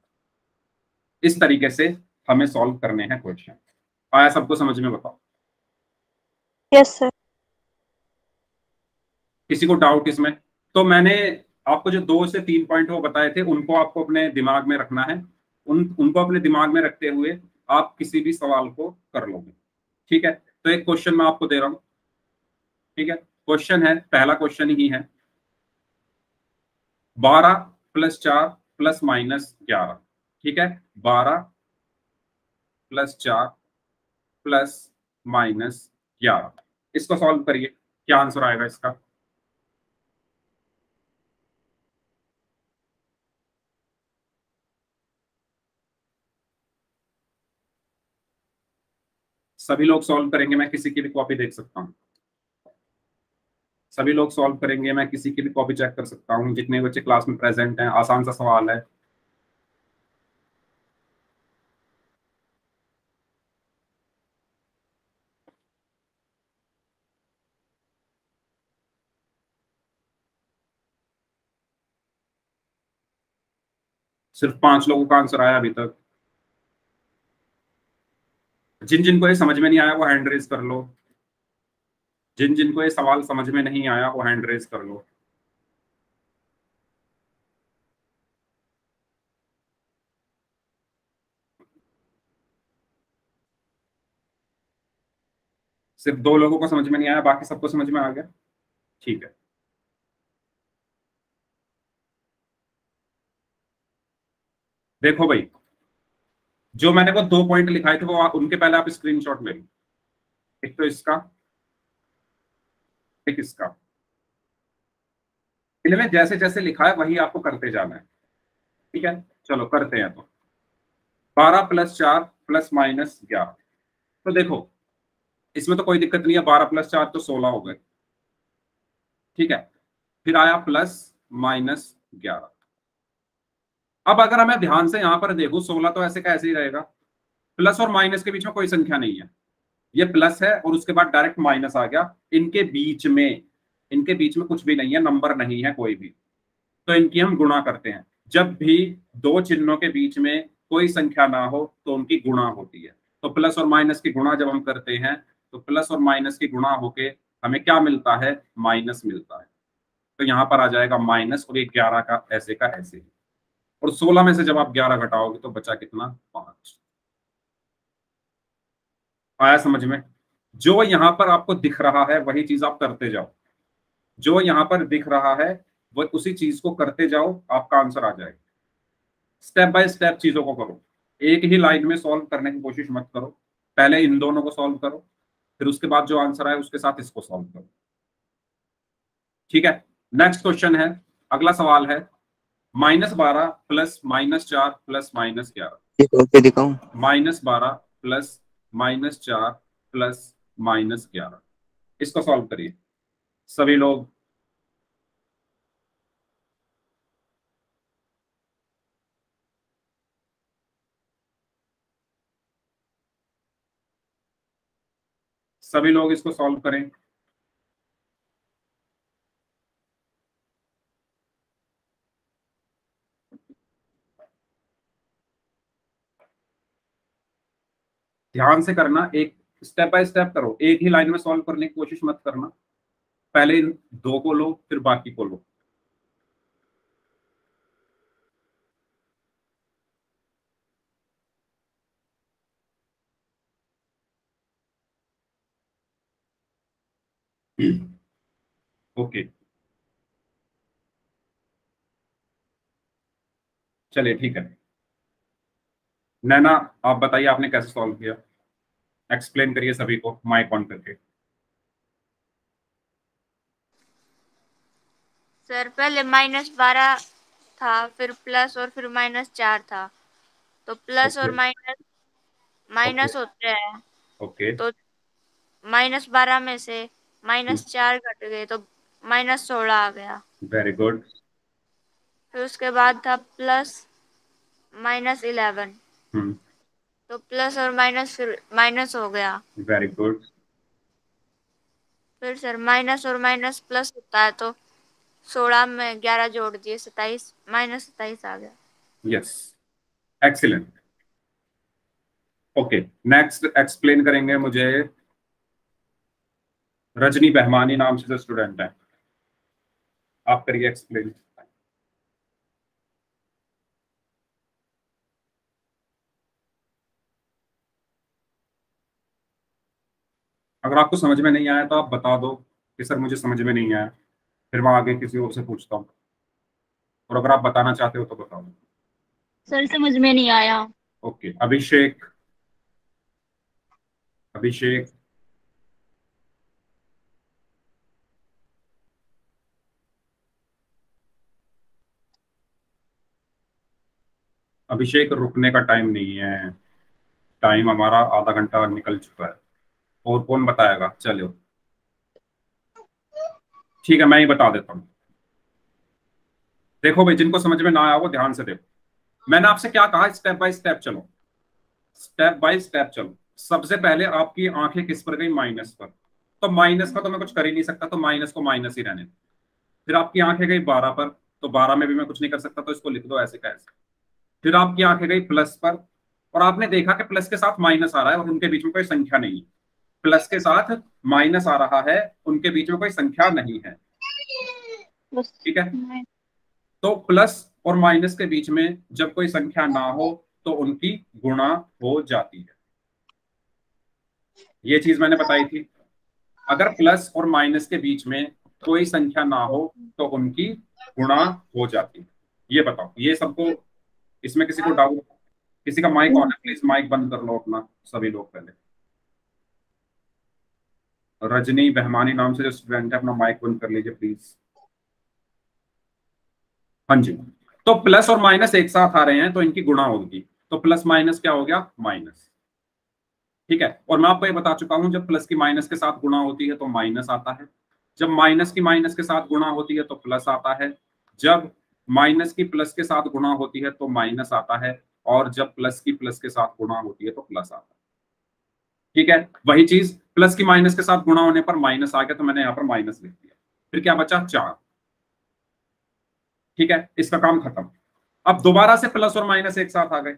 इस तरीके से हमें सॉल्व करने हैं क्वेश्चन। आया सबको समझ में? बताओ। Yes sir. किसी को डाउट इसमें? तो मैंने आपको जो 2 से 3 पॉइंट वो बताए थे, उनको आपको अपने दिमाग में रखना है। उनको अपने दिमाग में रखते हुए आप किसी भी सवाल को कर लोगे। ठीक है, तो एक क्वेश्चन मैं आपको दे रहा हूं। ठीक है, क्वेश्चन है, पहला क्वेश्चन ही है, 12 + 4 + -11। ठीक है, 12 + 4 + -11, इसको सॉल्व करिए, क्या आंसर आएगा इसका? सभी लोग सॉल्व करेंगे, मैं किसी की भी कॉपी देख सकता हूँ? सभी लोग सॉल्व करेंगे, मैं किसी की भी कॉपी चेक कर सकता हूँ? जितने बच्चे क्लास में प्रेजेंट हैं, आसान सा सवाल है। सिर्फ 5 लोगों का आंसर आया अभी तक। जिन जिनको ये समझ में नहीं आया वो हैंड रेज कर लो। जिन जिनको ये सवाल समझ में नहीं आया वो हैंड रेज कर लो। सिर्फ 2 लोगों को समझ में नहीं आया, बाकी सबको समझ में आ गया? ठीक है, देखो भाई, जो मैंने वो 2 पॉइंट लिखाए थे वो उनके पहले आप स्क्रीनशॉट ले लो। एक तो इसका, एक इसका। इनमें जैसे जैसे लिखा है वही आपको करते जाना है। ठीक है, चलो करते हैं। तो 12 + 4 + -11। तो देखो इसमें तो कोई दिक्कत नहीं है, 12 + 4 तो 16 हो गए। ठीक है, फिर आया +-11। अब अगर मैं ध्यान से यहां पर देखूं, 16 तो ऐसे का ऐसे ही रहेगा, प्लस और माइनस के बीच में कोई संख्या नहीं है। ये प्लस है और उसके बाद डायरेक्ट माइनस आ गया। इनके बीच में कुछ भी नहीं है, नंबर नहीं है कोई भी, तो इनकी हम गुणा करते हैं। जब भी 2 चिन्हों के बीच में कोई संख्या ना हो तो उनकी गुणा होती है। तो प्लस और माइनस की गुणा जब हम करते हैं तो प्लस और माइनस की गुणा होके हमें क्या मिलता है? माइनस मिलता है। तो यहाँ पर आ जाएगा माइनस, और ये 11 का ऐसे ही। और 16 में से जब आप 11 घटाओगे तो बचा कितना? 5। आया समझ में? जो यहाँ पर आपको दिख रहा है वही चीज आप करते जाओ। जो यहाँ पर दिख रहा है वो उसी चीज को करते जाओ, आपका आंसर आ जाएगा। स्टेप बाय स्टेप चीजों को करो, एक ही लाइन में सॉल्व करने की कोशिश मत करो। पहले इन दोनों को सॉल्व करो, फिर उसके बाद जो आंसर आए उसके साथ इसको सॉल्व करो। ठीक है, नेक्स्ट क्वेश्चन है, अगला सवाल है -12 प्लस -4 प्लस -11। दिखाऊं? -12 प्लस -4 प्लस -11, इसको सॉल्व करिए सभी लोग। सभी लोग इसको सॉल्व करें। ध्यान से करना, एक स्टेप बाय स्टेप करो, एक ही लाइन में सॉल्व करने की कोशिश मत करना। पहले इन दो को लो फिर बाकी को लो। ओके, चलिए ठीक है। नैना आप बताइए आपने कैसे सॉल्व किया, एक्सप्लेन करिए सभी को माइक ऑन करके। सर पहले -12 था, फिर प्लस और फिर -4 था, तो प्लस और माइनस माइनस होते हैं। ओके, तो -12 में से -4 घट गए तो -16 आ गया। Very good. फिर उसके बाद था प्लस -11, तो प्लस और माइनस फिर माइनस हो गया। Very good. फिर सर माइनस और माइनस प्लस होता है, तो 16 में 11 जोड़ दिए, 27 -27 आ गया। Yes, excellent. Okay, next explain करेंगे मुझे रजनी बहमानी नाम से जो स्टूडेंट है, आप करिए एक्सप्लेन। अगर आपको समझ में नहीं आया तो आप बता दो कि सर मुझे समझ में नहीं आया, फिर मैं आगे किसी और से पूछता हूँ। और अगर आप बताना चाहते हो तो बताओ। सर समझ में नहीं आया। ओके, अभिषेक। अभिषेक, अभिषेक रुकने का टाइम नहीं है, टाइम हमारा आधा घंटा निकल चुका है। और कौन बताएगा? चलो ठीक है, मैं ही बता देता हूँ। देखो भाई, जिनको समझ में ना आया वो ध्यान से देखो। मैंने आपसे क्या कहा, स्टेप बाय स्टेप चलो, स्टेप बाय स्टेप चलो। सबसे पहले आपकी आंखें किस पर गई? माइनस पर। तो माइनस का तो मैं कुछ कर ही नहीं सकता, तो माइनस को माइनस ही रहने दो। फिर आपकी आंखें गई 12 पर, तो 12 में भी मैं कुछ नहीं कर सकता, तो इसको लिख दो ऐसे का ऐसे। फिर आपकी आंखें गई प्लस पर, और आपने देखा कि प्लस के साथ माइनस आ रहा है और उनके बीच में कोई संख्या नहीं है। प्लस के साथ माइनस आ रहा है, उनके बीच में कोई संख्या नहीं है। ठीक है, तो प्लस और माइनस के बीच में जब कोई संख्या ना हो तो उनकी गुणा हो जाती है। ये चीज मैंने बताई थी। अगर प्लस और माइनस के बीच में कोई संख्या ना हो तो उनकी गुणा हो जाती है। ये बताओ, ये सबको, इसमें किसी को डाउट? किसी का माइक ऑन है? प्लीज माइक बंद कर लो अपना सभी लोग पहले। रजनी बहमानी नाम से जो स्टूडेंट है, अपना माइक बंद कर लीजिए प्लीज। हाँ जी, तो प्लस और माइनस एक साथ आ रहे हैं तो इनकी गुणा होगी, तो प्लस माइनस क्या हो गया? माइनस। ठीक है, और मैं आपको ये बता चुका हूं, जब प्लस की माइनस के साथ गुणा होती है तो माइनस आता है, जब माइनस की माइनस के साथ गुणा होती है तो प्लस आता है, जब माइनस की प्लस के साथ गुणा होती है तो माइनस आता है, और जब प्लस की प्लस के साथ गुणा होती है तो प्लस आता है। ठीक है, वही चीज प्लस की माइनस के साथ गुणा होने पर माइनस आ गया, तो मैंने यहाँ पर माइनस लिख दिया। फिर क्या बचा? 4। ठीक है, इसका काम खत्म। अब दोबारा से प्लस और माइनस एक साथ आ गए।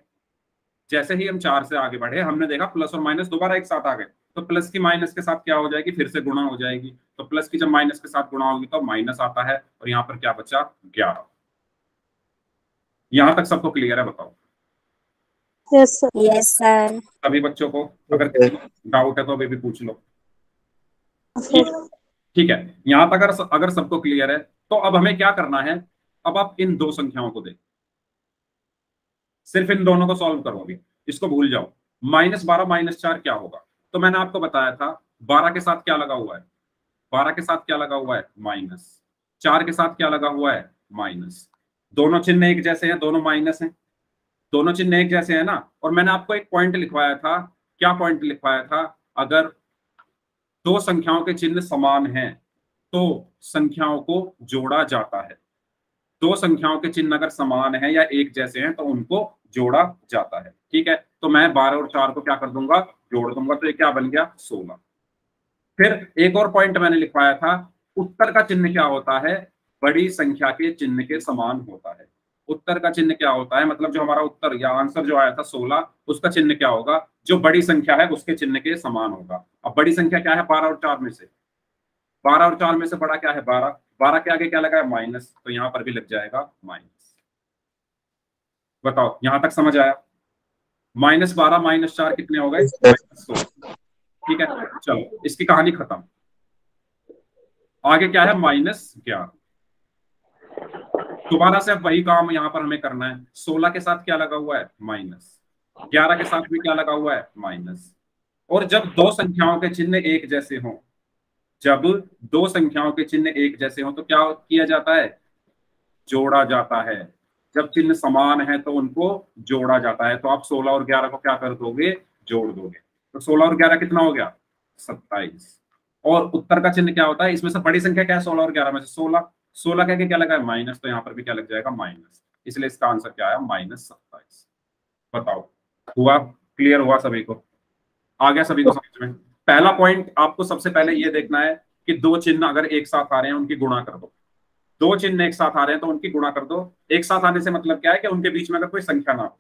जैसे ही हम 4 से आगे बढ़े, हमने देखा प्लस और माइनस दोबारा एक साथ आ गए, तो प्लस की माइनस के साथ क्या हो जाएगी? फिर से गुणा हो जाएगी। तो प्लस की जब माइनस के साथ गुणा होगी तो माइनस आता है, और यहाँ पर क्या बचा? 11। यहां तक सबको क्लियर है? बताओ। Yes sir. Yes sir. सभी बच्चों को अगर किसी को डाउट है तो अभी भी पूछ लो। ठीक है, यहां तक अगर सबको क्लियर है तो अब हमें क्या करना है? अब आप इन दो संख्याओं को देखो, सिर्फ इन दोनों को सॉल्व करो। अभी इसको भूल जाओ। -12 -4 क्या होगा? तो मैंने आपको बताया था 12 के साथ क्या लगा हुआ है, 12 के साथ क्या लगा हुआ है, माइनस। 4 के साथ क्या लगा हुआ है, माइनस। दोनों चिन्ह एक जैसे हैं, दोनों माइनस हैं, दोनों चिन्ह एक जैसे हैं ना। और मैंने आपको एक पॉइंट लिखवाया था, क्या पॉइंट लिखवाया था, अगर दो संख्याओं के चिन्ह समान हैं तो संख्याओं को जोड़ा जाता है। दो संख्याओं के चिन्ह अगर समान है या एक जैसे हैं तो उनको जोड़ा जाता है। ठीक है, तो मैं 12 और 4 को क्या कर दूंगा, जोड़ दूंगा, तो ये क्या बन गया, 16। फिर एक और पॉइंट मैंने लिखवाया था, उत्तर का चिन्ह क्या होता है, बड़ी संख्या के चिन्ह के समान होता है। उत्तर का चिन्ह क्या होता है, मतलब जो हमारा उत्तर या आंसर जो आया था 16, उसका चिन्ह क्या होगा, जो बड़ी संख्या है उसके चिन्ह के समान होगा। अब बड़ी संख्या क्या है, 12 और 4 में से, 12 और 4 में से बड़ा क्या है, 12। 12 के आगे क्या लगा है, माइनस, तो यहां पर भी लग जाएगा माइनस। बताओ यहां तक समझ आया। -12 -4 कितने हो गए, -16। ठीक है, चलो इसकी कहानी खत्म। आगे क्या है, -11। दोबारा से अब वही काम यहां पर हमें करना है। 16 के साथ क्या लगा हुआ है, माइनस। 11 के साथ भी क्या लगा हुआ है, माइनस। और जब दो संख्याओं के चिन्ह एक जैसे हों, जब दो संख्याओं के चिन्ह एक जैसे हों तो क्या किया जाता है, जोड़ा जाता है। जब चिन्ह समान है तो उनको जोड़ा जाता है। तो आप 16 और 11 को क्या कर दोगे, जोड़ दोगे। तो 16 और 11 कितना हो गया, 27। और उत्तर का चिन्ह क्या होता है, इसमें से बड़ी संख्या क्या है, 16 और 11 में से 16। 16 कह के क्या लगा है, माइनस, तो यहाँ पर भी क्या लग जाएगा, माइनस। इसलिए इसका आंसर क्या आया, -27। बताओ, हुआ, क्लियर हुआ सभी को, आ गया सभी को समझ में। पहला पॉइंट आपको सबसे पहले ये देखना है कि दो चिन्ह अगर एक साथ आ रहे हैं उनकी गुणा कर दो। दो चिन्ह एक साथ आ रहे हैं तो उनकी गुणा कर दो। एक साथ आने से मतलब क्या है कि उनके बीच में अगर कोई संख्या ना हो।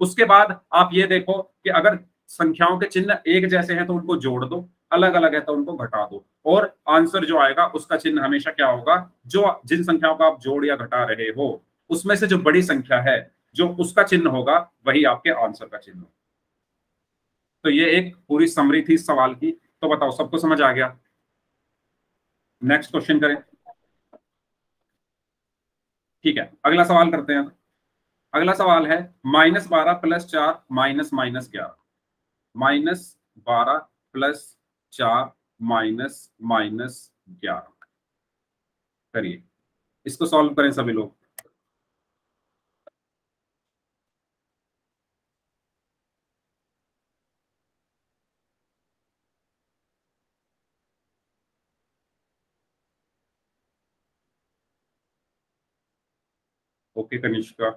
उसके बाद आप ये देखो कि अगर संख्याओं के चिन्ह एक जैसे हैं तो उनको जोड़ दो, अलग अलग है तो उनको घटा दो। और आंसर जो आएगा उसका चिन्ह हमेशा क्या होगा, जो जिन संख्याओं का आप जोड़ या घटा रहे हो उसमें से जो बड़ी संख्या है जो उसका चिन्ह होगा वही आपके आंसर का चिन्ह होगा। तो ये एक पूरी समरी थी इस सवाल की। तो बताओ सबको समझ आ गया। नेक्स्ट क्वेश्चन करें। ठीक है, अगला सवाल करते हैं। अगला सवाल है -12 + 4 -11। -12 + 4 -11। करिए, इसको सॉल्व करें सभी लोग। ओके कनिष्का,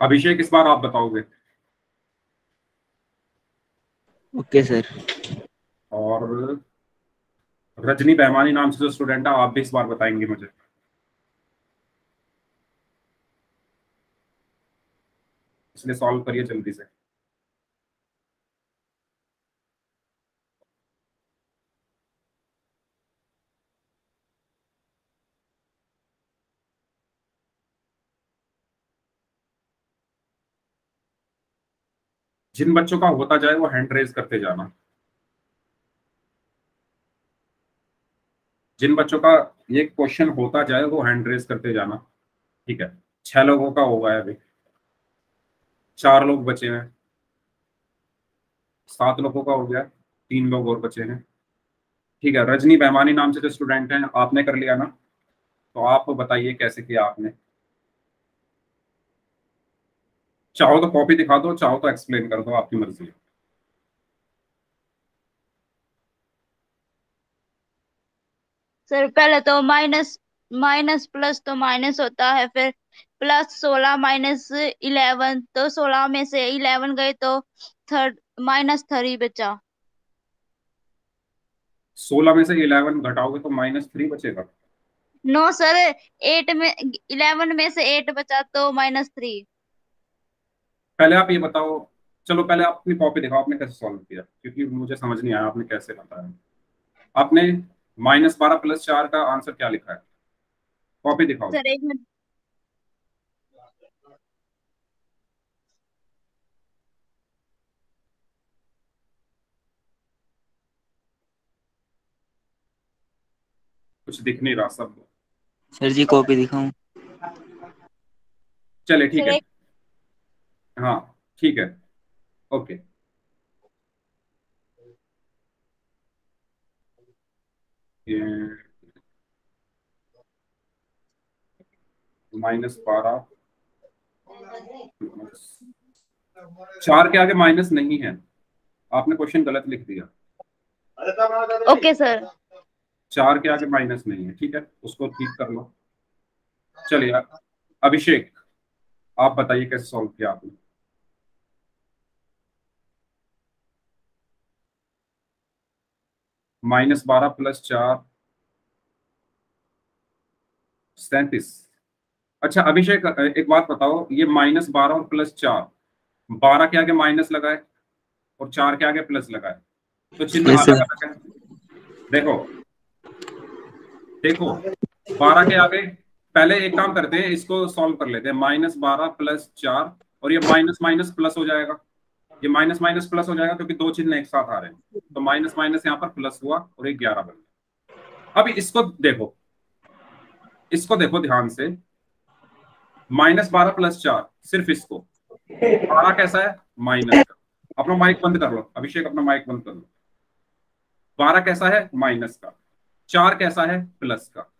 अभिषेक इस बार आप बताओगे। Okay sir. और रजनी बेहमानी नाम से जो स्टूडेंट है आप भी इस बार बताएंगे मुझे। इसलिए सॉल्व करिए जल्दी से। जिन बच्चों का होता जाए वो हैंड रेज करते जाना। जिन बच्चों का ये क्वेश्चन होता जाए वो हैंड रेज करते जाना। ठीक है, 6 लोगों का होगा अभी, 4 लोग बचे हैं, 7 लोगों का हो गया, 3 लोग और बचे हैं। ठीक है, रजनी बेहमानी नाम से जो स्टूडेंट हैं आपने कर लिया ना, तो आप बताइए कैसे किया आपने। चाहो तो कॉपी दिखा दो, चाहो तो एक्सप्लेन कर दो, आपकी मर्जी है। सर पहले तो माइनस माइनस प्लस तो माइनस होता है, फिर +16 -11, तो 16 में से 11 गए तो -3 बचा। 16 में से 11 घटाओगे तो -3 बचेगा। नो सर, 11 में से 8 बचा तो -3। पहले आप ये बताओ, चलो पहले आप अपनी कॉपी दिखाओ आपने कैसे सॉल्व किया, क्योंकि मुझे समझ नहीं आया आपने कैसे बताया। आपने -12 + 4 का आंसर क्या लिखा है, कॉपी दिखाओ। सर एक मिनट। कुछ दिख नहीं रहा सब। सर जी कॉपी दिखाऊं। चले ठीक सर है, एक हाँ ठीक है, ओके। -12, 4 के आगे माइनस नहीं है, आपने क्वेश्चन गलत लिख दिया। Okay sir. 4 के आगे माइनस नहीं है, ठीक है, उसको ठीक कर लो। चलिए अभिषेक, आप बताइए कैसे सॉल्व किया आपने। -12 + 4 37। अच्छा अभिषेक, एक बात बताओ, ये -12 और +4, 12 के आगे माइनस लगा है और 4 के आगे प्लस लगा है, तो चिन्ह यस अलग सर। अलग है। देखो देखो, 12 के आगे, पहले एक काम करते हैं, इसको सॉल्व कर लेते हैं। -12 + 4, और ये माइनस माइनस प्लस हो जाएगा, ये माइनस माइनस प्लस हो जाएगा क्योंकि दो चिन्ह एक साथ आ रहे हैं, तो माइनस माइनस यहाँ पर प्लस हुआ और एक 11 बन गया। अब इसको देखो ध्यान से, -12 + 4, सिर्फ इसको, 12 कैसा है माइनस का, अपना माइक बंद कर लो अभिषेक, अपना माइक बंद कर लो। 12 कैसा है माइनस का, 4 कैसा है प्लस का।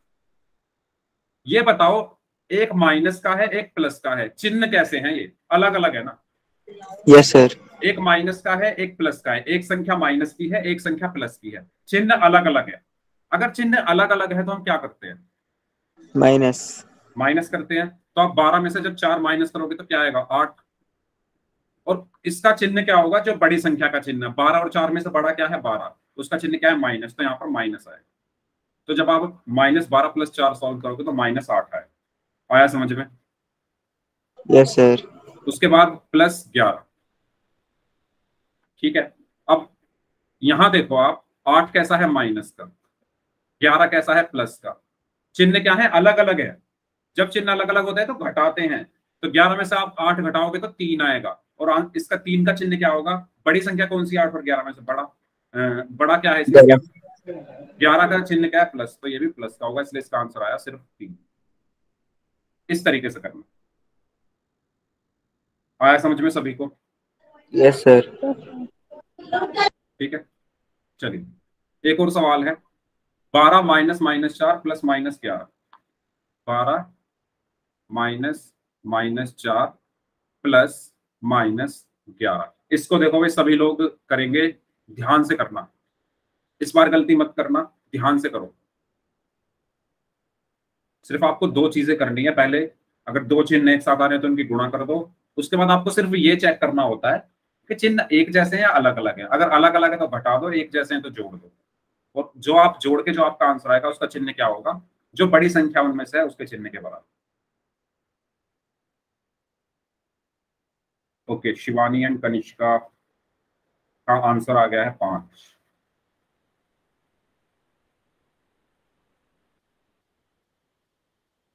ये बताओ, एक माइनस का है एक प्लस का है, चिन्ह कैसे हैं, ये अलग अलग है ना। Yes sir. एक माइनस का है एक प्लस का है, एक संख्या माइनस की है एक संख्या प्लस की है, चिन्ह अलग अलग है। अगर चिन्ह अलग अलग है तो हम क्या करते हैं, माइनस। माइनस करते हैं। तो आप 12 में से जब 4 माइनस करोगे तो क्या आएगा 8, और इसका चिन्ह क्या होगा, जो बड़ी संख्या का चिन्ह, 12 और 4 में से बड़ा क्या है 12, उसका चिन्ह क्या है माइनस, तो यहाँ पर माइनस आए। तो जब आप -12 + 4 सॉल्व करोगे तो -8 आए। आया समझ में। Yes sir. उसके बाद +11, ठीक है। अब यहां देखो आप, 8 कैसा है माइनस का, 11 कैसा है प्लस का, चिन्ह क्या है अलग अलग है। जब चिन्ह अलग अलग होते हैं तो घटाते हैं, तो 11 में से आप 8 घटाओगे तो 3 आएगा, और इसका 3 का चिन्ह क्या होगा, बड़ी संख्या कौन सी 8 और 11 में से, बड़ा क्या है इसमें, 11 का चिन्ह क्या है प्लस, तो ये भी प्लस का होगा, इसलिए इसका आंसर आया सिर्फ 3। इस तरीके से करना। आया समझ में सभी को। Yes sir. ठीक है, चलिए एक और सवाल है। 12 - -4 + -11, 12 - -4 + -11, इसको देखो भाई, सभी लोग करेंगे, ध्यान से करना, इस बार गलती मत करना, ध्यान से करो। सिर्फ आपको दो चीजें करनी है, पहले अगर दो चिन्ह एक साथ आ रहे हैं तो उनकी गुणा कर दो। उसके बाद आपको सिर्फ ये चेक करना होता है कि चिन्ह एक जैसे हैं या अलग अलग है। अगर अलग अलग है तो घटा दो, एक जैसे हैं तो जोड़ दो, और जो आप जोड़ के जो आपका आंसर आएगा उसका चिन्ह क्या होगा, जो बड़ी संख्या उनमें से है उसके चिन्ह के बराबर। ओके, शिवानी एंड कनिष्का का आंसर आ गया है 5।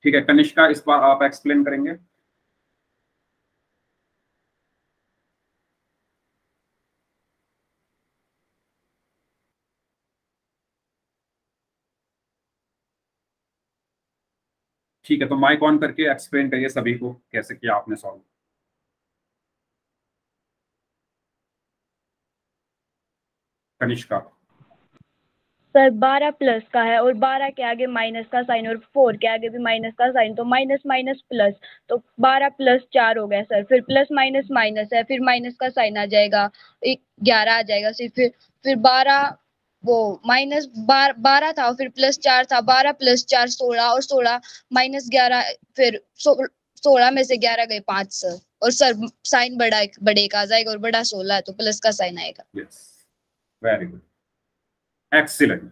ठीक है कनिष्का, इस बार आप एक्सप्लेन करेंगे। ठीक है, तो माइक ऑन करके एक्सप्लेन करिए सभी को कैसे किया आपने सॉल्व। कनिष्का। सर 12 प्लस का है और 12 के आगे माइनस का साइन और 4 के आगे भी माइनस का साइन, तो माइनस माइनस प्लस, तो 12 + 4 हो गया सर। फिर प्लस माइनस माइनस है, फिर माइनस का साइन आ जाएगा, 11 आ जाएगा सर। फिर 12, वो माइनस 12 था, फिर +4 था, 12 + 4 16, और 16 -11, फिर 16 में से 11 गए 5 सर। और सर साइन बड़े का आ जाएगा और बड़ा 16 है तो प्लस का साइन आएगा। यस, वेरी गुड, एक्सीलेंट,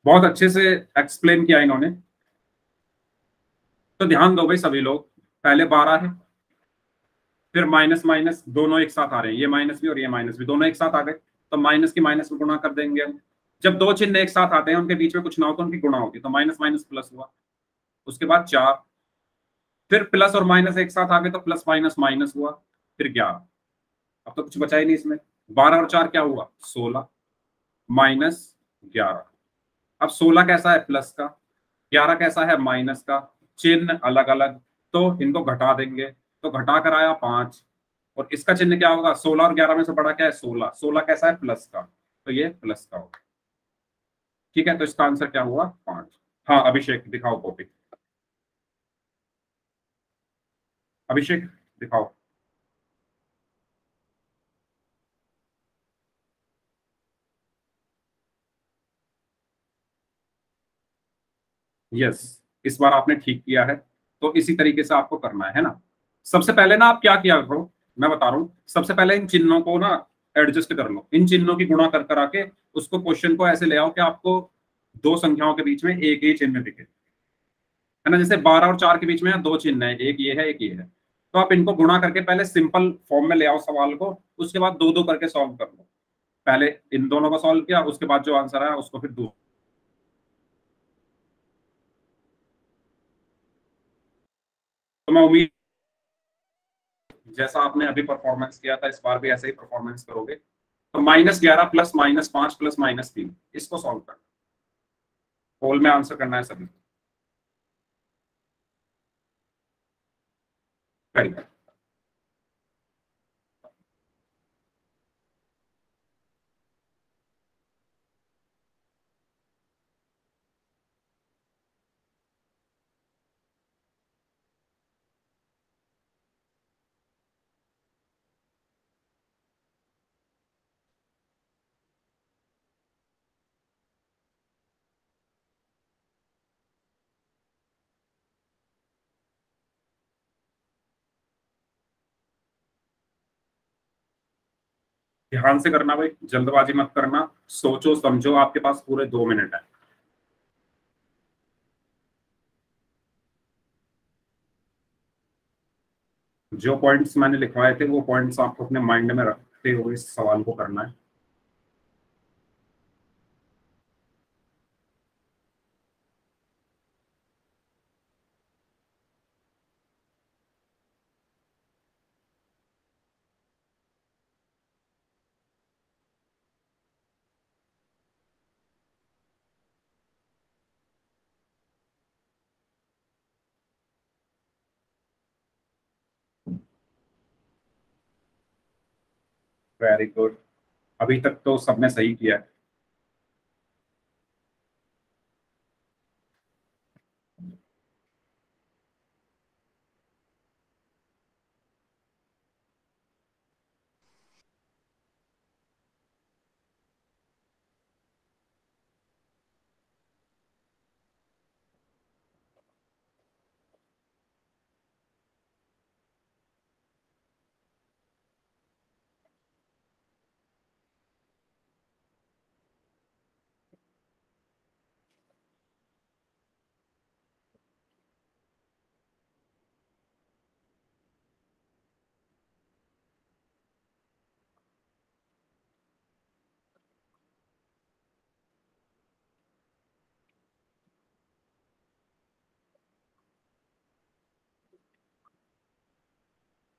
बहुत अच्छे से एक्सप्लेन किया इन्होंने। तो ध्यान दो भाई सभी लोग, पहले 12 है, फिर माइनस माइनस दोनों एक साथ आ रहे हैं, ये माइनस भी और ये माइनस भी दोनों एक साथ आ गए, तो माइनस की माइनस में गुणा कर देंगे हम। जब दो चिन्ह एक साथ आते हैं उनके बीच में कुछ ना हो तो उनकी गुणा होगी, तो माइनस माइनस प्लस हुआ। उसके बाद 4, फिर प्लस और माइनस एक साथ आ गए तो प्लस माइनस माइनस हुआ, फिर 11। अब तो कुछ बचा ही नहीं इसमें, 12 और 4 क्या हुआ 16 -11। अब 16 कैसा है प्लस का, 11 कैसा है माइनस का, चिन्ह अलग अलग, तो इनको घटा देंगे, तो घटा कर आया 5, और इसका चिन्ह क्या होगा, 16 और 11 में से बड़ा क्या है, 16। 16 कैसा है, प्लस का, तो ये प्लस का होगा। ठीक है, तो इसका आंसर क्या हुआ, 5। हाँ अभिषेक दिखाओ कॉपी, अभिषेक दिखाओ। यस, इस बार आपने ठीक किया है, तो इसी तरीके से आपको करना है ना। सबसे पहले ना आप क्या किया करो, मैं बता रहा हूँ, सबसे पहले इन चिन्हों को ना एडजस्ट कर लो, इन चिन्हों की गुणा कर कर आके उसको क्वेश्चन को ऐसे ले आओ कि आपको दो संख्याओं के बीच में एक ही चिन्ह दिखे, है ना। जैसे 12 और 4 के बीच में दो चिन्ह है, एक ये है एक ये है, तो आप इनको गुणा करके पहले सिंपल फॉर्म में ले आओ सवाल को, उसके बाद दो दो करके सॉल्व कर लो। पहले इन दोनों को सॉल्व किया, उसके बाद जो आंसर आया उसको फिर दो। तो मैं उम्मीद जैसा आपने अभी परफॉर्मेंस किया था इस बार भी ऐसे ही परफॉर्मेंस करोगे। तो -11 प्लस -5 प्लस -3, इसको सॉल्व करना, पोल में आंसर करना है सभी। Very good. ध्यान से करना भाई, जल्दबाजी मत करना, सोचो समझो, आपके पास पूरे 2 मिनट है। जो पॉइंट्स मैंने लिखवाए थे वो पॉइंट्स आपको अपने माइंड में रखते हुए इस सवाल को करना है। वेरी गुड, अभी तक तो सबने सही किया है।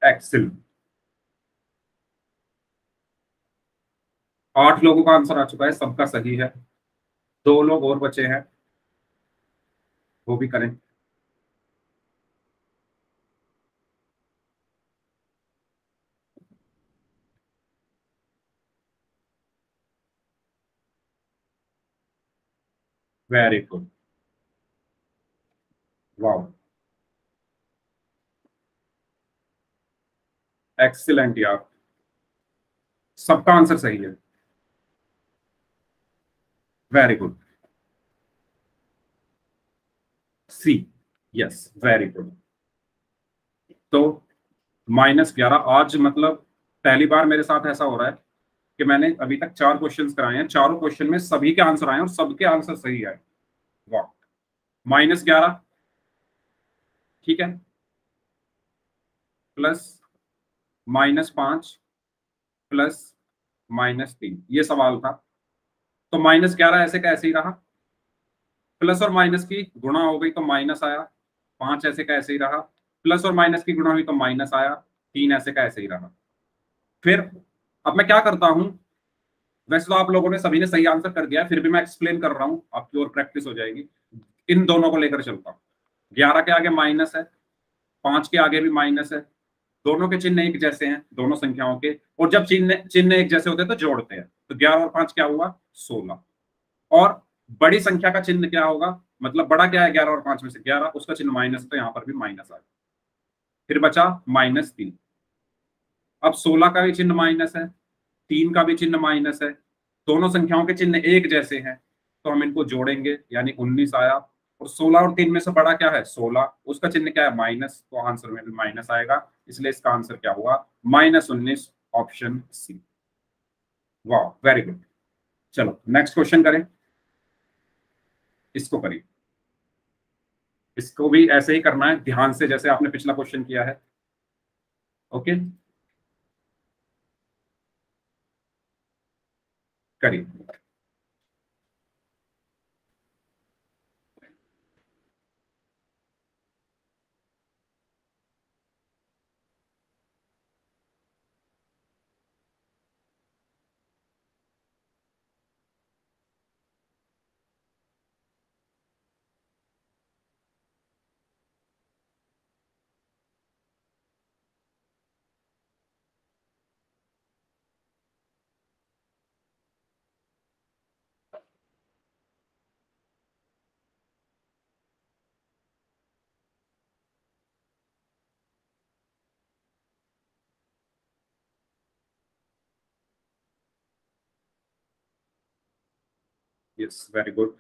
एक्सेल, 8 लोगों का आंसर आ चुका है, सबका सही है। 2 लोग और बचे हैं, वो भी करें। वेरी गुड, वाओ, एक्सीलेंट यार, सबका आंसर सही है। वेरी गुड, सी, यस वेरी गुड। तो -11, आज मतलब पहली बार मेरे साथ ऐसा हो रहा है कि मैंने अभी तक 4 क्वेश्चंस कराए हैं, चारों क्वेश्चन में सभी के आंसर आए और सबके आंसर सही आए। वाह, -11 ठीक है, प्लस -5 प्लस -3, ये सवाल था। तो -11 ऐसे का ऐसे ही रहा, प्लस और माइनस की गुणा हो गई तो माइनस आया, 5 ऐसे का ऐसे ही रहा, प्लस और माइनस की गुणा हुई तो माइनस आया, 3 ऐसे का ऐसे ही रहा। फिर अब मैं क्या करता हूं, वैसे तो आप लोगों ने सभी ने सही आंसर कर दिया है, फिर भी मैं एक्सप्लेन कर रहा हूं, आपकी और प्रैक्टिस हो जाएगी। इन दोनों को लेकर चलता हूं, 11 के आगे माइनस है, 5 के आगे भी माइनस है, दोनों के चिन्ह एक जैसे हैं दोनों संख्याओं के, और जब चिन्ह चिन्ह एक जैसे होते हैं तो जोड़ते हैं, तो 11 और 5 क्या हुआ 16। और बड़ी संख्या का चिन्ह क्या होगा, मतलब बड़ा क्या है 11 और 5 में से 11, उसका चिन्ह माइनस, तो यहाँ पर भी माइनस आ गया, फिर बचा -3। अब 16 का भी चिन्ह माइनस है, 3 का भी चिन्ह माइनस है, दोनों संख्याओं के चिन्ह एक जैसे हैं, तो हम इनको जोड़ेंगे यानी 19 आया। और 16 और 3 में से बड़ा क्या है 16, उसका चिन्ह क्या है माइनस, तो आंसर में भी माइनस आएगा, इसलिए इसका आंसर क्या हुआ -19, ऑप्शन सी। वाह वेरी गुड। चलो नेक्स्ट क्वेश्चन करें, इसको करिए, इसको भी ऐसे ही करना है ध्यान से जैसे आपने पिछला क्वेश्चन किया है। ओके करिए। Yes very good.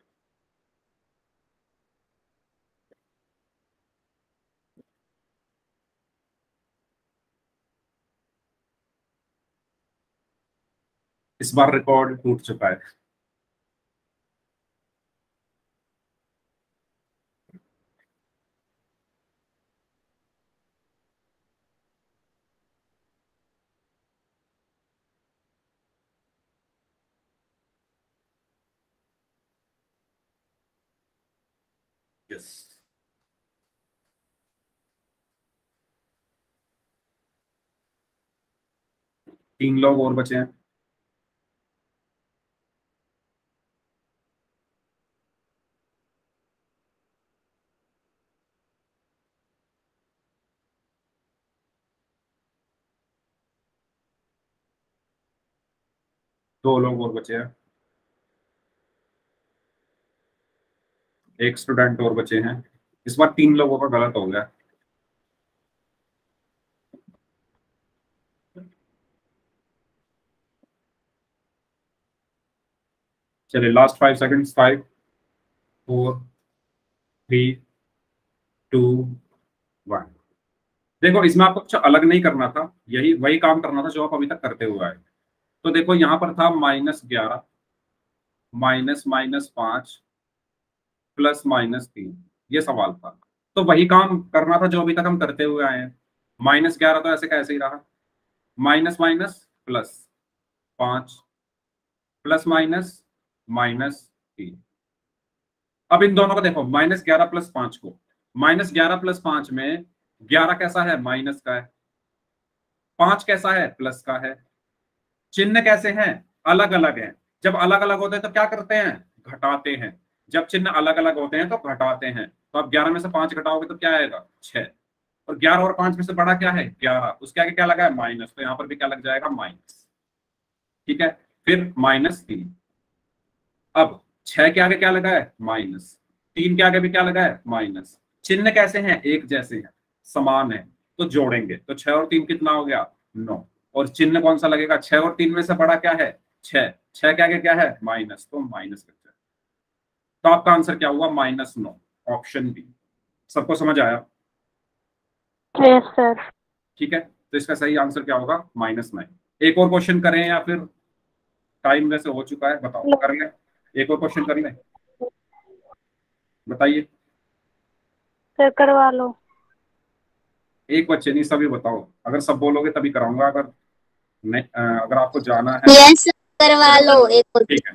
इस बार रिकॉर्ड टूट चुका है। यस 3 लोग और बचे हैं। दो लोग और बचे हैं, एक स्टूडेंट और बचे हैं। इस बार 3 लोगों का गलत हो गया। चलिए लास्ट 5 सेकंड्स, 5 4 3 2 1। देखो इसमें आपको कुछ अलग नहीं करना था, यही वही काम करना था जो आप अभी तक करते हुए आए। तो देखो यहाँ पर था -11 -5 +-3, ये सवाल था, तो वही काम करना था जो अभी तक हम करते हुए आए हैं। -11 तो ऐसे कैसे ही रहा, माइनस माइनस प्लस 5 +-3। अब इन दोनों को देखो -11 + 5 को, -11 + 5 में 11 कैसा है माइनस का है, 5 कैसा है प्लस का है, चिन्ह कैसे हैं अलग अलग हैं। जब अलग अलग होते हैं तो क्या करते हैं घटाते हैं, जब चिन्ह अलग अलग होते हैं तो घटाते हैं। तो अब 11 में से 5 घटाओगे तो क्या आएगा 6, और 11 और 5 में से बड़ा क्या है 11, उसके आगे क्या लगा है माइनस, तो यहाँ पर भी क्या लग जाएगा माइनस। ठीक है, फिर -3। अब 6 के आगे क्या लगा है माइनस, 3 के आगे भी क्या लगा है माइनस। चिन्ह कैसे हैं एक जैसे हैं समान है, तो जोड़ेंगे तो 6 और 3 कितना हो गया 9, और चिन्ह कौन सा लगेगा 6 और 3 में से बड़ा क्या है 6, 6 के आगे क्या है माइनस, तो माइनस लग जाए। तो आपका आंसर क्या हुआ -9, ऑप्शन बी। सबको समझ आया? Yes sir. ठीक है, तो इसका सही आंसर क्या होगा -9। एक और क्वेश्चन करें या फिर टाइम वैसे हो चुका है, बताओ कर ले, एक और क्वेश्चन कर ले, बताइए। सर करवा लो। एक बच्चे नहीं सभी बताओ, अगर सब बोलोगे तभी कराऊंगा, अगर नहीं अगर आपको जाना है यस करवा लो एक और। ठीक है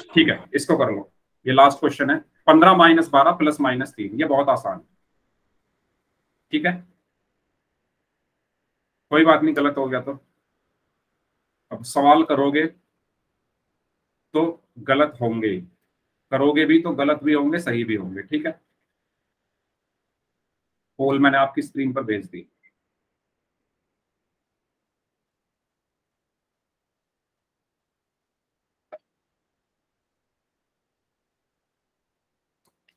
ठीक है, इसको कर लो, ये लास्ट क्वेश्चन है। 15 - 12 +-3, ये बहुत आसान है। ठीक है, कोई बात नहीं, गलत हो गया तो अब सवाल करोगे तो गलत होंगे ही, करोगे भी तो गलत भी होंगे सही भी होंगे। ठीक है, पोल मैंने आपकी स्क्रीन पर भेज दी।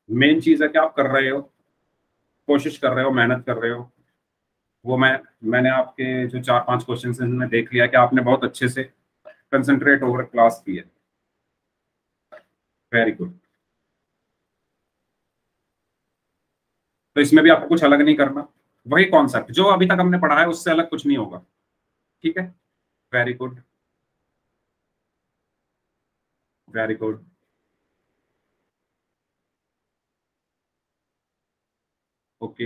मेन चीज है कि आप कर रहे हो, कोशिश कर रहे हो, मेहनत कर रहे हो। वो मैंने आपके जो 4-5 क्वेश्चन हैं उनमें देख लिया कि आपने बहुत अच्छे से कंसंट्रेट ओवर क्लास की है। Very good. तो इसमें भी आपको कुछ अलग नहीं करना, वही कॉन्सेप्ट जो अभी तक हमने पढ़ा है उससे अलग कुछ नहीं होगा। ठीक है, very good, very good. Okay,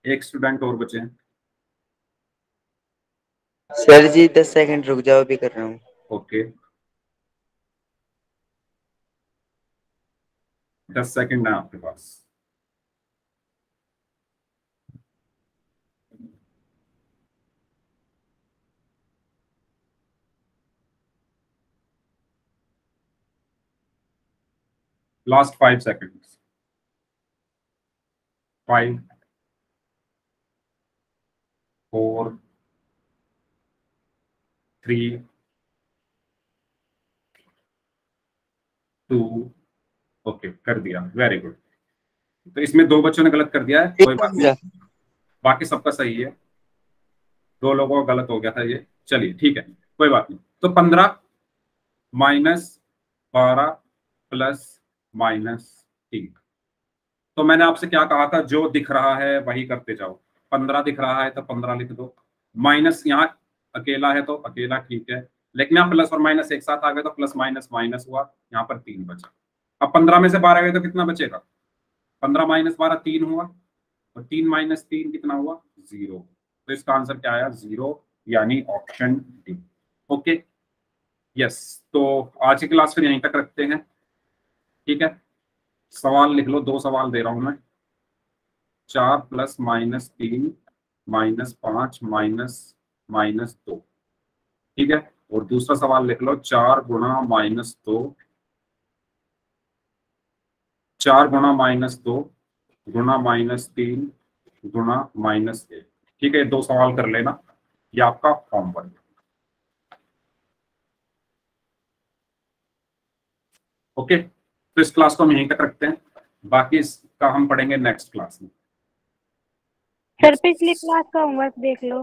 एक स्टूडेंट और बचे हैं। सर जी 10 सेकंड रुक जाओ, अभी कर रहा हूँ। ओके, 10 सेकंड है आपके पास। Last 5 seconds. 5 4 3 2। ओके, कर दिया, वेरी गुड। तो इसमें 2 बच्चों ने गलत कर दिया है, कोई बात नहीं, बाकी सबका सही है। 2 लोगों का गलत हो गया था ये, चलिए ठीक है, कोई बात नहीं। तो 15 माइनस 12 प्लस माइनस 3। तो मैंने आपसे क्या कहा था, जो दिख रहा है वही करते जाओ। 15 दिख रहा है तो 15 लिख दो, माइनस यहाँ अकेला है तो अकेला, ठीक है। लेकिन यहाँ प्लस और माइनस एक साथ आ गए तो प्लस माइनस माइनस हुआ, यहाँ पर 3 बचा। अब 15 में से 12 गए तो कितना बचेगा? 15 माइनस 12 3 हुआ, और 3 माइनस 3 कितना हुआ? 0। तो इसका आंसर क्या आया? 0, यानी ऑप्शन डी। Okay, yes. तो आज की क्लास फिर यहीं तक रखते हैं, ठीक है। सवाल लिख लो, 2 सवाल दे रहा हूं मैं। 4 plus minus 3 minus 5 minus minus 2, ठीक है। और दूसरा सवाल लिख लो, 4 गुणा माइनस 2, 4 गुणा माइनस 2 गुणा माइनस 3 गुणा माइनस 1, ठीक है। 2 सवाल कर लेना, ये आपका होमवर्क। ओके, तो इस क्लास को हम यहीं तक रखते हैं, बाकी इसका हम पढ़ेंगे नेक्स्ट क्लास में। सर पिछली क्लास का होमवर्क देख लो।